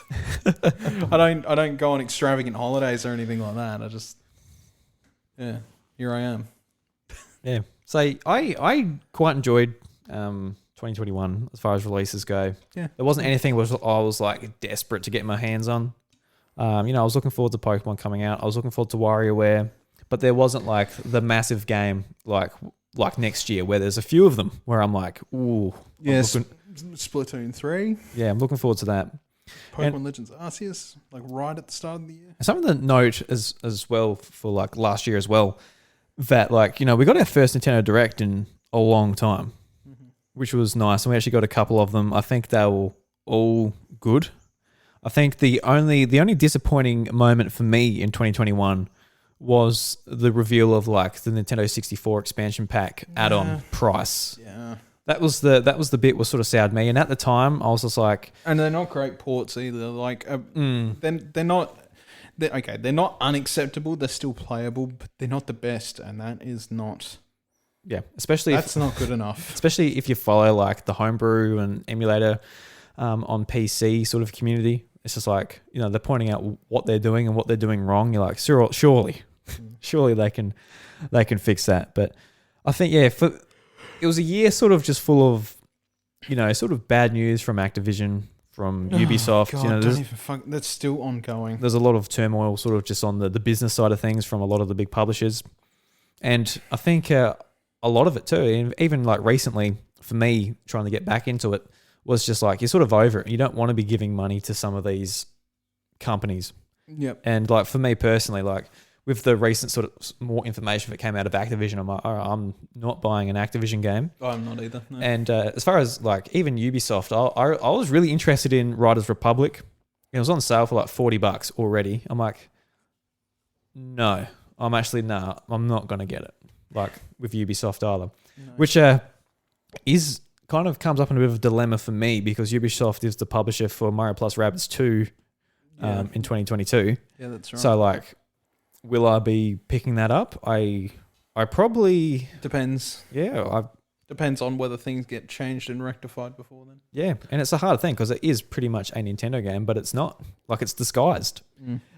I don't go on extravagant holidays or anything like that. I just here I am. Yeah. So I quite enjoyed 2021 as far as releases go. Yeah. There wasn't anything I was like desperate to get my hands on. I was looking forward to Pokemon coming out. I was looking forward to WarioWare, but there wasn't like the massive game like next year where there's a few of them where I'm like, ooh. Yes. Splatoon 3. Yeah, I'm looking forward to that. Pokemon Legends Arceus, like right at the start of the year. Something to note as well for like last year as well, that like, we got our first Nintendo Direct in a long time, which was nice. And we actually got a couple of them. I think they were all good. I think the only disappointing moment for me in 2021 was the reveal of like the Nintendo 64 expansion pack add-on price. Yeah. That was the bit was sort of soured me, and at the time I was just like, and they're not great ports either. Like they're not unacceptable. They're still playable, but they're not the best, and that is not. Yeah, especially that's not good enough. Especially if you follow like the homebrew and emulator on PC sort of community. It's just like, they're pointing out what they're doing and what they're doing wrong. You're like, surely they can fix that. But I think, it was a year sort of just full of, sort of bad news from Activision, from Ubisoft. God, that's still ongoing. There's a lot of turmoil sort of just on the business side of things from a lot of the big publishers. And I think a lot of it too, and even like recently for me trying to get back into it, was just like you're sort of over it. You don't want to be giving money to some of these companies. Yep. And like for me personally, like with the recent sort of more information that came out of Activision, I'm like, all right, I'm not buying an Activision game. I'm not either. No. And as far as like even Ubisoft, I was really interested in Riders Republic. It was on sale for like $40 already. I'm like, no, I'm not going to get it. Like with Ubisoft either, which is kind of comes up in a bit of a dilemma for me because Ubisoft is the publisher for Mario Plus Rabbids 2 in 2022. Yeah, that's right. So like, will I be picking that up? I probably... Depends. Yeah. Depends on whether things get changed and rectified before then. Yeah, and it's a hard thing because it is pretty much a Nintendo game, but it's not. Like, it's disguised.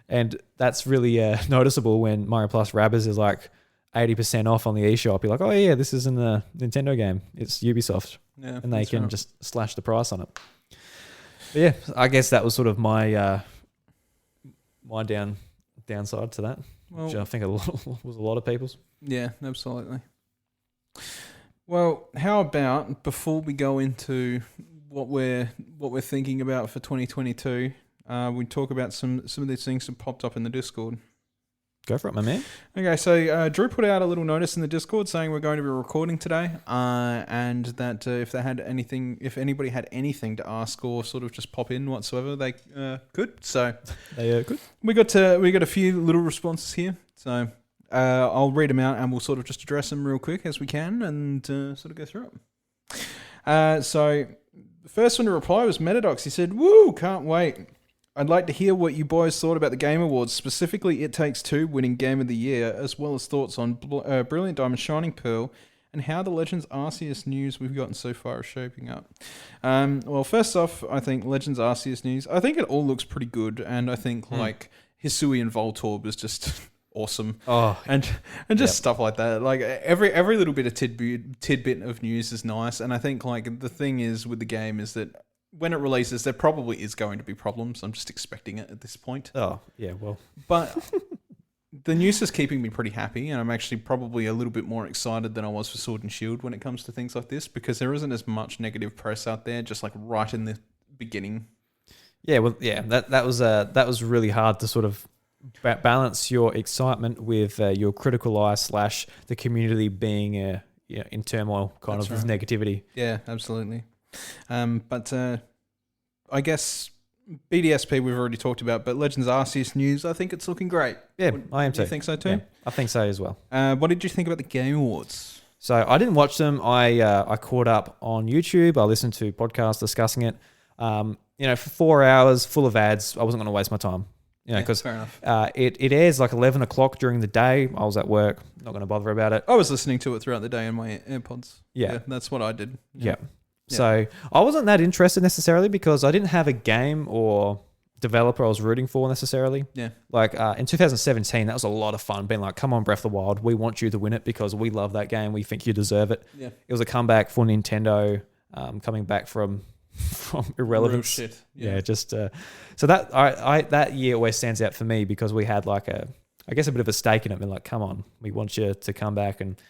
And that's really noticeable when Mario Plus Rabbids is like 80% off on the eShop. You're like, oh yeah, this isn't a Nintendo game. It's Ubisoft. Yeah, and they can just slash the price on it. But yeah, I guess that was sort of my my downside to that, which I think was a lot of people's. Yeah, absolutely. Well, how about before we go into what we're thinking about for 2022, we talk about some of these things that popped up in the Discord. Go for it, my man. Okay, so Drew put out a little notice in the Discord saying we're going to be recording today, and that if anybody had anything to ask or sort of just pop in whatsoever, they could. So they could. We got a few little responses here. So I'll read them out and we'll sort of just address them real quick as we can and sort of go through it. So the first one to reply was Mettadox. He said, "Woo, can't wait. I'd like to hear what you boys thought about the Game Awards, specifically It Takes Two winning Game of the Year, as well as thoughts on Brilliant Diamond Shining Pearl and how the Legends Arceus news we've gotten so far is shaping up." Well, first off, I think Legends Arceus news, I think it all looks pretty good, and I think like Hisui and Voltorb is just awesome. Oh, and just stuff like that. Like every little bit of tidbit of news is nice, and I think like the thing is with the game is that when it releases, there probably is going to be problems. I'm just expecting it at this point. Oh, yeah, well. But the news is keeping me pretty happy, and I'm actually probably a little bit more excited than I was for Sword and Shield when it comes to things like this, because there isn't as much negative press out there, just like right in the beginning. Yeah, well, yeah, that was really hard to sort of balance your excitement with your critical eye / the community being in turmoil, with negativity. Yeah, absolutely. But I guess BDSP we've already talked about, but Legends Arceus news, I think it's looking great. Yeah, I am too. Do you think so too? Yeah, I think so as well. What did you think about the Game Awards? So I didn't watch them. I caught up on YouTube. I listened to podcasts discussing it. For 4 hours full of ads, I wasn't going to waste my time. Because it airs like 11 o'clock during the day. I was at work, not going to bother about it. I was listening to it throughout the day in my AirPods. Yeah, that's what I did. Yeah. So I wasn't that interested necessarily because I didn't have a game or developer I was rooting for necessarily. Yeah. Like in 2017, that was a lot of fun being like, come on, Breath of the Wild. We want you to win it because we love that game. We think you deserve it. Yeah. It was a comeback for Nintendo, coming back from irrelevance. Real shit. Yeah. So that that year always stands out for me because we had like a bit of a stake in it. Being like, come on, we want you to come back and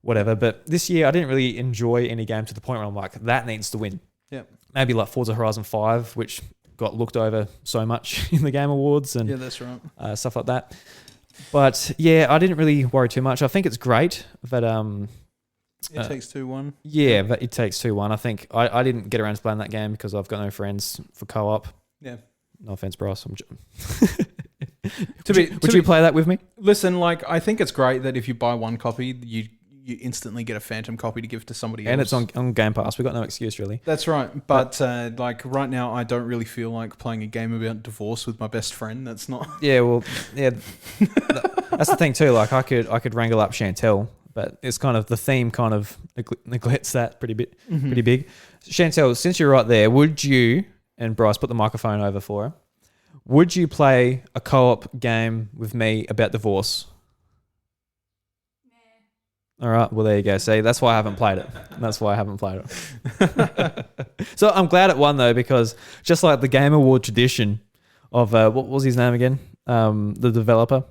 whatever. But this year I didn't really enjoy any game to the point where I'm like, that needs to win. Yeah. Maybe like Forza Horizon 5, which got looked over so much in the Game Awards and that's right. Stuff like that. But yeah, I didn't really worry too much. I think it's great that It Takes Two won. Yeah, but It Takes Two won. I think I didn't get around to playing that game because I've got no friends for co-op. Yeah. No offense, Bryce. Would you play that with me? Listen, like I think it's great that if you buy one copy, you instantly get a phantom copy to give to somebody else. And it's on Game Pass. We've got no excuse, really. That's right. But like right now, I don't really feel like playing a game about divorce with my best friend. That's not... Yeah, well, yeah. That's the thing too. Like I could wrangle up Chantel, but it's kind of the theme kind of neglects that pretty big. Chantel, since you're right there, would you, and Bryce, put the microphone over for her, would you play a co-op game with me about divorce? All right, well, there you go. See, that's why I haven't played it. So I'm glad it won, though, because just like the Game Award tradition of, what was his name again? The developer?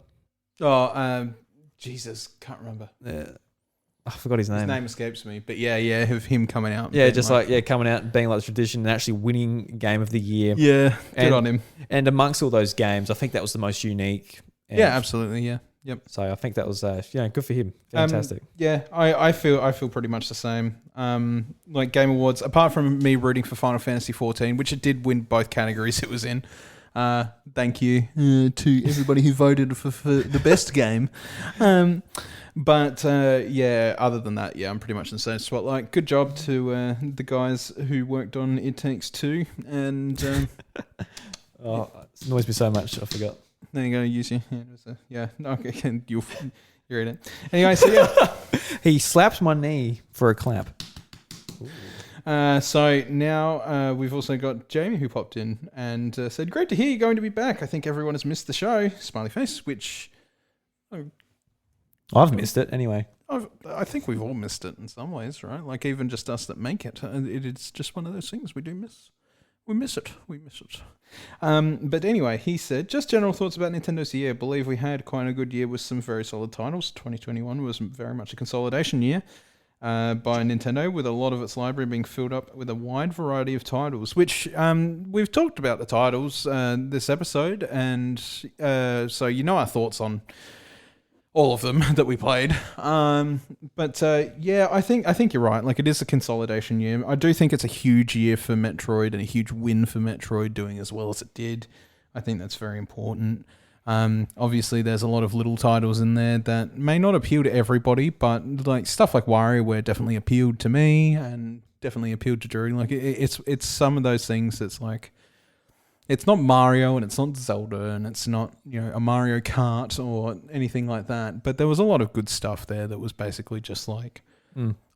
Jesus, can't remember. I forgot his name. His name escapes me, but yeah, of him coming out. Yeah, just coming out and being like the tradition and actually winning Game of the Year. Yeah, good on him. And amongst all those games, I think that was the most unique. Yeah, absolutely. Yeah, yep. So I think that was good for him. Fantastic. I feel pretty much the same. Like Game Awards, apart from me rooting for Final Fantasy 14, which it did win both categories it was in. Thank you to everybody who voted for the best game. But other than that, I'm pretty much in the same spotlight. Good job to the guys who worked on It Takes Two. And it annoys me so much. I forgot. There you go. Use your hand. Okay, you're in it. Anyway, so yeah. He slapped my knee for a clap. So now we've also got Jamie who popped in and said, "Great to hear you're going to be back. I think everyone has missed the show." Smiley face, which I've missed it anyway. I think we've all missed it in some ways, right? Like even just us that make it. It's just one of those things we do miss. We miss it. But anyway, he said, just general thoughts about Nintendo's year. Believe we had quite a good year with some very solid titles. 2021 was very much a consolidation year by Nintendo, with a lot of its library being filled up with a wide variety of titles, which we've talked about the titles this episode, and so you know our thoughts on all of them that we played. But I think you're right. Like, it is a consolidation year. I do think it's a huge year for Metroid and a huge win for Metroid doing as well as it did. I think that's very important. Obviously, there's a lot of little titles in there that may not appeal to everybody, but like stuff like WarioWare definitely appealed to me and definitely appealed to Drew. Like, it's some of those things that's like, it's not Mario and it's not Zelda and it's not, a Mario Kart or anything like that. But there was a lot of good stuff there that was basically just like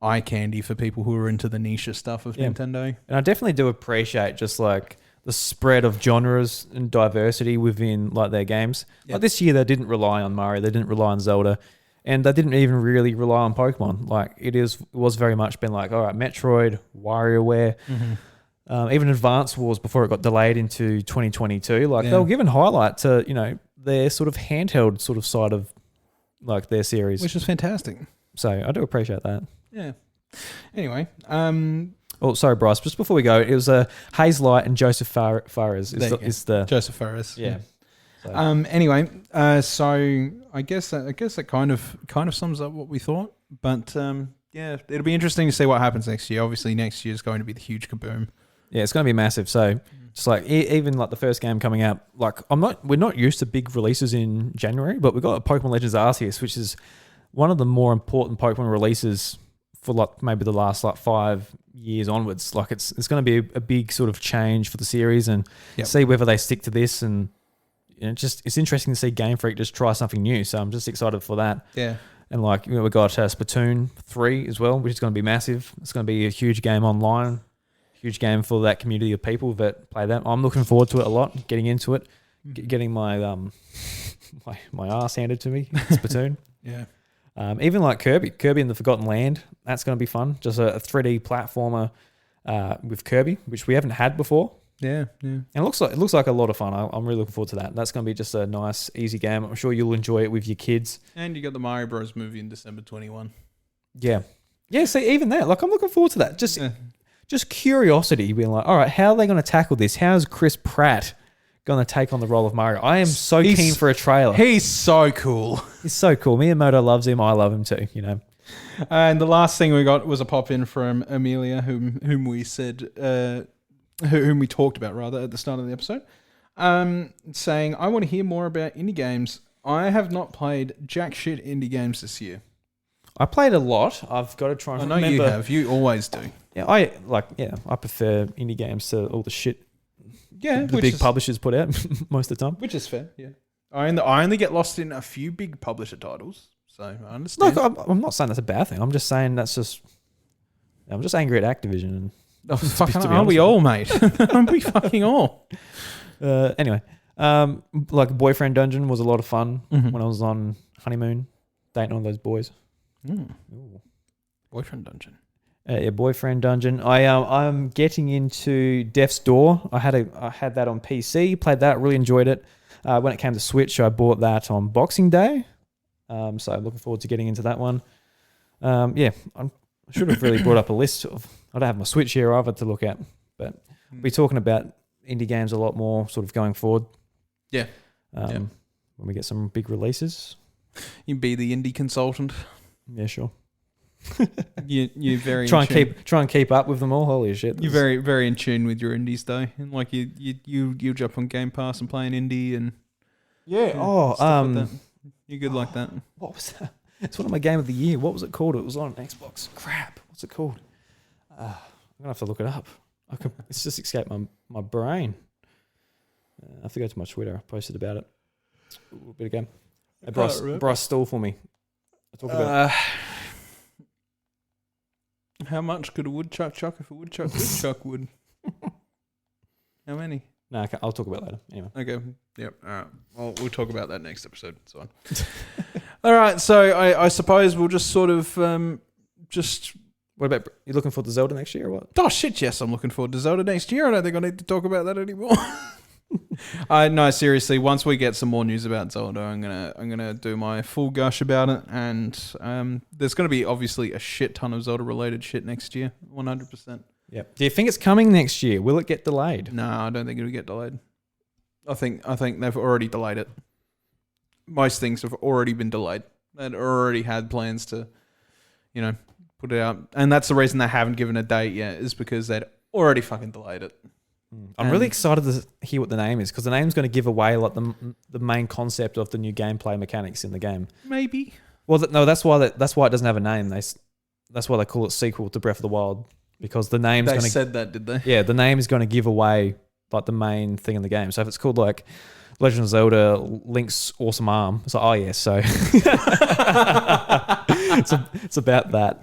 eye candy for people who are into the niche stuff of Nintendo. And I definitely do appreciate just like the spread of genres and diversity within like their games. Yep. Like this year, they didn't rely on Mario, they didn't rely on Zelda, and they didn't even really rely on Pokemon. Like it was very much been like, all right, Metroid, WarioWare. Mm-hmm. Even Advance Wars before it got delayed into 2022, like they were given highlight to, their sort of handheld sort of side of like their series. Which is fantastic. So I do appreciate that. Yeah. Anyway. Oh, sorry, Bryce. Just before we go, it was Hayes Light and Joseph Fares is the Joseph Fares. Yeah. So. Anyway, so I guess that kind of sums up what we thought. But it'll be interesting to see what happens next year. Obviously, next year is going to be the huge kaboom. Yeah, it's going to be massive. So, just like even like the first game coming out, like we're not used to big releases in January, but we've got Pokemon Legends Arceus, which is one of the more important Pokemon releases for like maybe the last like 5 years onwards. Like it's going to be a big sort of change for the series, and see whether they stick to this. And it's interesting to see Game Freak just try something new. So I'm just excited for that. Yeah. And like we got Splatoon 3 as well, which is going to be massive. It's going to be a huge game online. Huge game for that community of people that play that. I'm looking forward to it a lot, getting into it, getting my my ass handed to me. Splatoon. Yeah. Even like Kirby and the Forgotten Land. That's going to be fun. Just a 3D platformer with Kirby, which we haven't had before. Yeah. And it looks like a lot of fun. I'm really looking forward to that. That's going to be just a nice, easy game. I'm sure you'll enjoy it with your kids. And you got the Mario Bros. Movie in December 21. Yeah. See, even that. Like, I'm looking forward to that. Just curiosity, being like, all right, how are they going to tackle this? How's Chris Pratt going to take on the role of Mario? I am so keen for a trailer. He's so cool. He's so cool. Miyamoto loves him. I love him too, And the last thing we got was a pop in from Amelia, whom we said, whom we talked about rather at the start of the episode, saying, I want to hear more about indie games. I have not played jack shit indie games this year. I played a lot. I've got to try and remember. I know you have. You always do. Yeah, I prefer indie games to all the shit the big publishers put out most of the time. Which is fair, yeah. I only get lost in a few big publisher titles, so I understand. Look, I'm not saying that's a bad thing. I'm just saying I'm just angry at Activision. Aren't we all, mate? Aren't we fucking all? Anyway, like Boyfriend Dungeon was a lot of fun when I was on honeymoon, dating all those boys. Boyfriend Dungeon. Boyfriend Dungeon. I'm getting into Death's Door. I had that on PC. Played that. Really enjoyed it. When it came to Switch, I bought that on Boxing Day. So I'm looking forward to getting into that one. I should have really brought up a list of. I don't have my Switch here either to look at, but we'll be talking about indie games a lot more, sort of going forward. Yeah. When we get some big releases. You be the indie consultant. Yeah, sure. You're very try and keep up with them all. Holy shit! You're very very in tune with your indies though, and like you jump on Game Pass and play an indie and like that. You're good like that. What was that? It's one of my game of the year. What was it called? It was on Xbox. Crap. What's it called? I'm gonna have to look it up. It's just escaped my brain. I have to go to my Twitter. I posted about it a little bit ago. Bryce stole for me. I talk about how much could a woodchuck chuck if a woodchuck could chuck wood? How many? No, I'll talk about it later. Anyway. Okay. Yep. All right. Well, we'll talk about that next episode. It's fine. All right. So I suppose we'll just sort of just. What about you looking forward to Zelda next year or what? Oh shit! Yes, I'm looking forward to Zelda next year. I don't think I need to talk about that anymore. No, seriously. Once we get some more news about Zelda, I'm gonna do my full gush about it, and there's gonna be obviously a shit ton of Zelda related shit next year, 100%. Yeah. Do you think it's coming next year? Will it get delayed? No, I don't think it'll get delayed. I think they've already delayed it. Most things have already been delayed. They'd already had plans to, put it out, and that's the reason they haven't given a date yet, is because they'd already fucking delayed it. I'm really excited to hear what the name is, because the name's going to give away like the main concept of the new gameplay mechanics in the game. Maybe. Well, that's why it doesn't have a name. That's why they call it sequel to Breath of the Wild, because the name's going to. They said that, did they? Yeah, the name is going to give away like the main thing in the game. So if it's called like Legend of Zelda Link's Awesome Arm, it's like, oh yeah, so it's about that.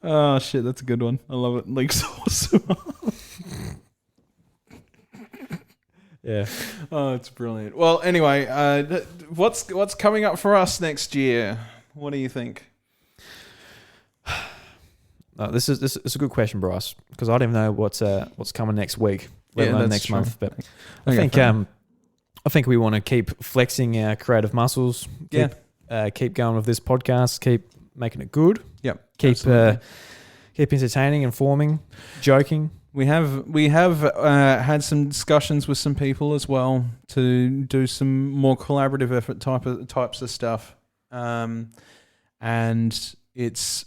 Oh shit, that's a good one. I love it. Link's Awesome Arm. Yeah. Oh, it's brilliant. Well, anyway, what's coming up for us next year? What do you think? This is a good question, Bryce, because I don't even know what's coming next week, let alone next month. But I think we want to keep flexing our creative muscles. Keep going with this podcast. Keep making it good. Yep. Keep entertaining, informing, joking. We have had some discussions with some people as well to do some more collaborative effort types of stuff, and it's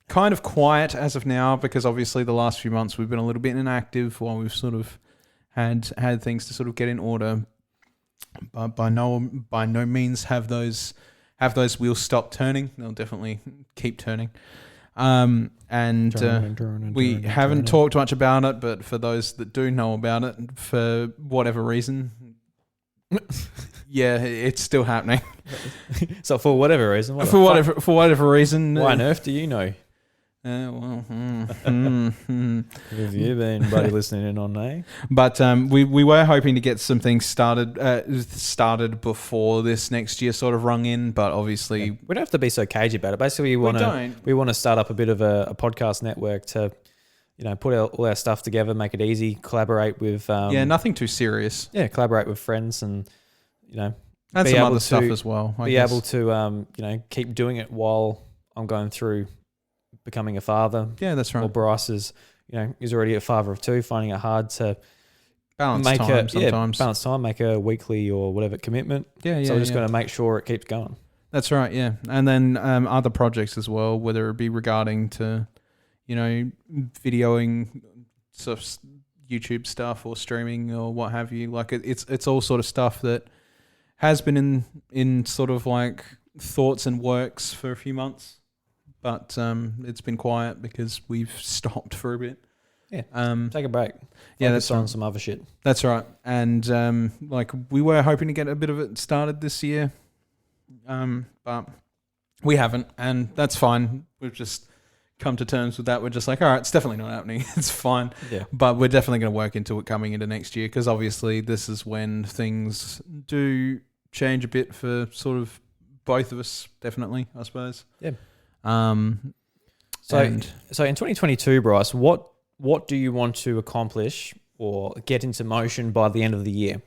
kind of quiet as of now, because obviously the last few months we've been a little bit inactive while we've sort of had things to sort of get in order. But by no means have those wheels stopped turning. They'll definitely keep turning. We haven't talked much about it, but for those that do know about it, for whatever reason, yeah, it's still happening. So for whatever reason, for whatever reason, why on earth do you know? Who have you been, buddy, listening in on, eh? But we were hoping to get some things started before this next year sort of rung in, but obviously we don't have to be so cagey about it. Basically, we want to start up a bit of a podcast network to, put all our stuff together, make it easy, collaborate with nothing too serious. Yeah, collaborate with friends, and and some other stuff as well. Be able to keep doing it while I'm going through becoming a father. Yeah, that's right. Or Bryce is already a father of two, finding it hard to balance time, make a weekly or whatever commitment. Yeah. So we're just going to make sure it keeps going. That's right. Yeah, and then other projects as well, whether it be regarding to, videoing sort of YouTube stuff or streaming or what have you. Like it's all sort of stuff that has been in sort of like thoughts and works for a few months. But it's been quiet because we've stopped for a bit. Yeah, take a break. Yeah, that's on some other shit. That's right. And we were hoping to get a bit of it started this year, but we haven't, and that's fine. We've just come to terms with that. We're just like, all right, it's definitely not happening. It's fine. Yeah. But we're definitely going to work into it coming into next year, because obviously this is when things do change a bit for sort of both of us. Definitely, I suppose. Yeah. So in 2022, Bryce, what do you want to accomplish or get into motion by the end of the year?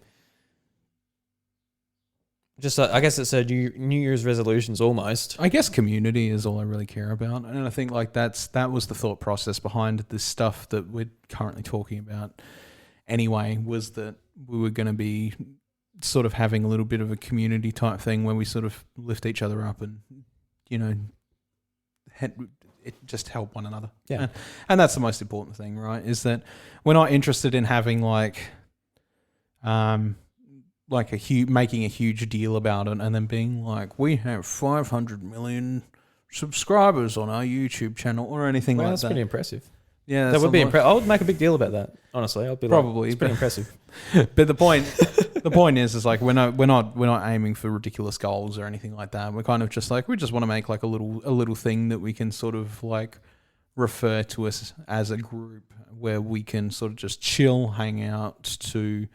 just I guess it's a New Year's resolutions almost. I guess community is all I really care about, and I think like that was the thought process behind this stuff that we're currently talking about. Anyway, was that we were going to be sort of having a little bit of a community type thing where we sort of lift each other up and, you know, it just help one another. Yeah. And that's the most important thing, right? Is that we're not interested in having making a huge deal about it and then being like, we have 500 million subscribers on our YouTube channel or anything like that. That's pretty impressive. Yeah, that would be impressive. I would make a big deal about that. Honestly, I'd be probably it's pretty impressive. But the point is like we're not aiming for ridiculous goals or anything like that. We're kind of just like we just want to make like a little thing that we can sort of like refer to us as a group where we can sort of just chill, hang out, to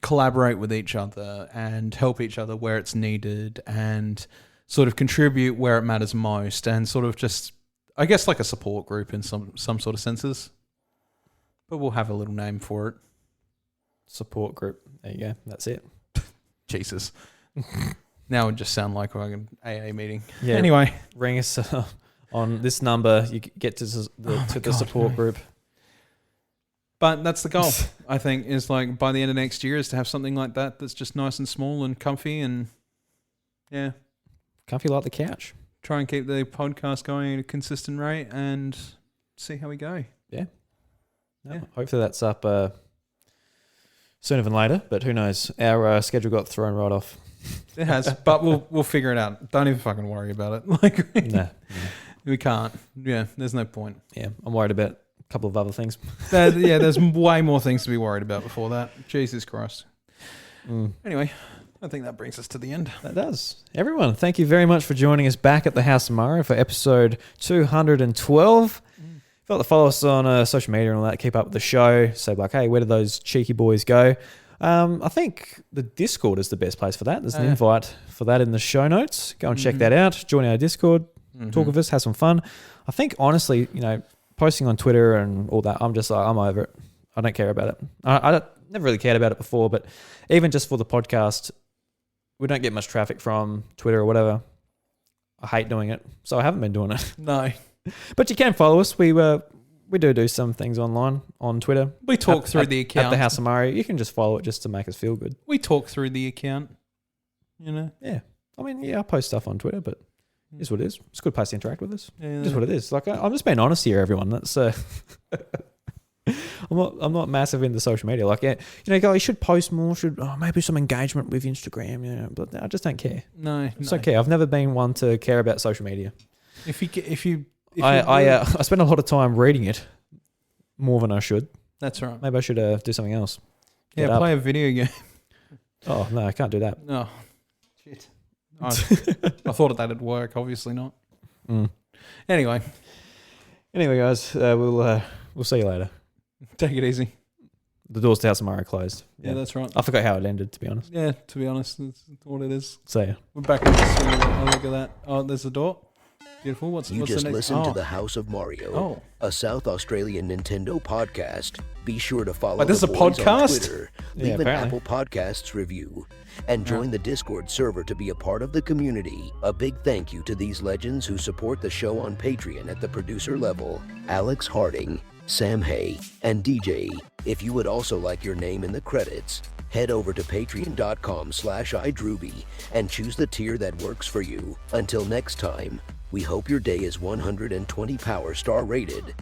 collaborate with each other and help each other where it's needed and sort of contribute where it matters most and sort of just, I guess, like a support group in some sort of senses. But we'll have a little name for it. Support group. There you go. That's it. Jesus. Now it would just sound like an AA meeting. Yeah. Anyway. Ring us on this number. You get to the support group. But that's the goal, I think, is like by the end of next year is to have something like that that's just nice and small and comfy and, yeah. Comfy like the couch. Try and keep the podcast going at a consistent rate and see how we go. Yeah. No, hopefully that's up sooner than later, but who knows? Our schedule got thrown right off. It has, but we'll figure it out. Don't even fucking worry about it. Like, we can't. Yeah, there's no point. Yeah, I'm worried about a couple of other things. There's way more things to be worried about before that. Jesus Christ. Anyway, I think that brings us to the end. That does. Everyone, thank you very much for joining us back at the House of Mario for episode 212. If you want to follow us on social media and all that, keep up with the show. Say like, hey, where did those cheeky boys go? I think the Discord is the best place for that. There's an invite for that in the show notes. Go and check that out. Join our Discord. Talk with us. Have some fun. I think, honestly, you know, posting on Twitter and all that, I'm just like, I'm over it. I don't care about it. I never really cared about it before, but even just for the podcast, we don't get much traffic from Twitter or whatever. I hate doing it, so I haven't been doing it. No. But you can follow us. We do some things online on Twitter. We talk through the account. At the House of Mario. You can just follow it just to make us feel good. We talk through the account, you know? Yeah. I mean, yeah, I post stuff on Twitter, but it is what it is. It's a good place to interact with us. Yeah. It is what it is. Like, I'm just being honest here, everyone. That's I'm not massive into social media. Like, you know, you should post more. Maybe some engagement with Instagram. You know, but I just don't care. No, it's okay. I've never been one to care about social media. I spend a lot of time reading it more than I should. That's right. Maybe I should do something else. Yeah, play a video game. Oh no, I can't do that. Oh, shit. I thought that'd work. Obviously not. Anyway, guys, we'll see you later. Take it easy. The doors to House of Mario closed. Yeah, that's right. I forgot how it ended, to be honest. Yeah, to be honest, that's what it is. See ya. We're back in the swing. Oh, look at that. Oh, there's the door. Beautiful. What's the next? You just listened to the House of Mario, a South Australian Nintendo podcast. Be sure to follow this is a podcast? On Twitter, leave an apparently. Apple Podcasts review, and join the Discord server to be a part of the community. A big thank you to these legends who support the show on Patreon at the producer level: Alex Harding, Sam Hay, and Deejaayy. If you would also like your name in the credits, head over to patreon.com/iDrewby and choose the tier that works for you. Until next time, we hope your day is 120 Power Star rated.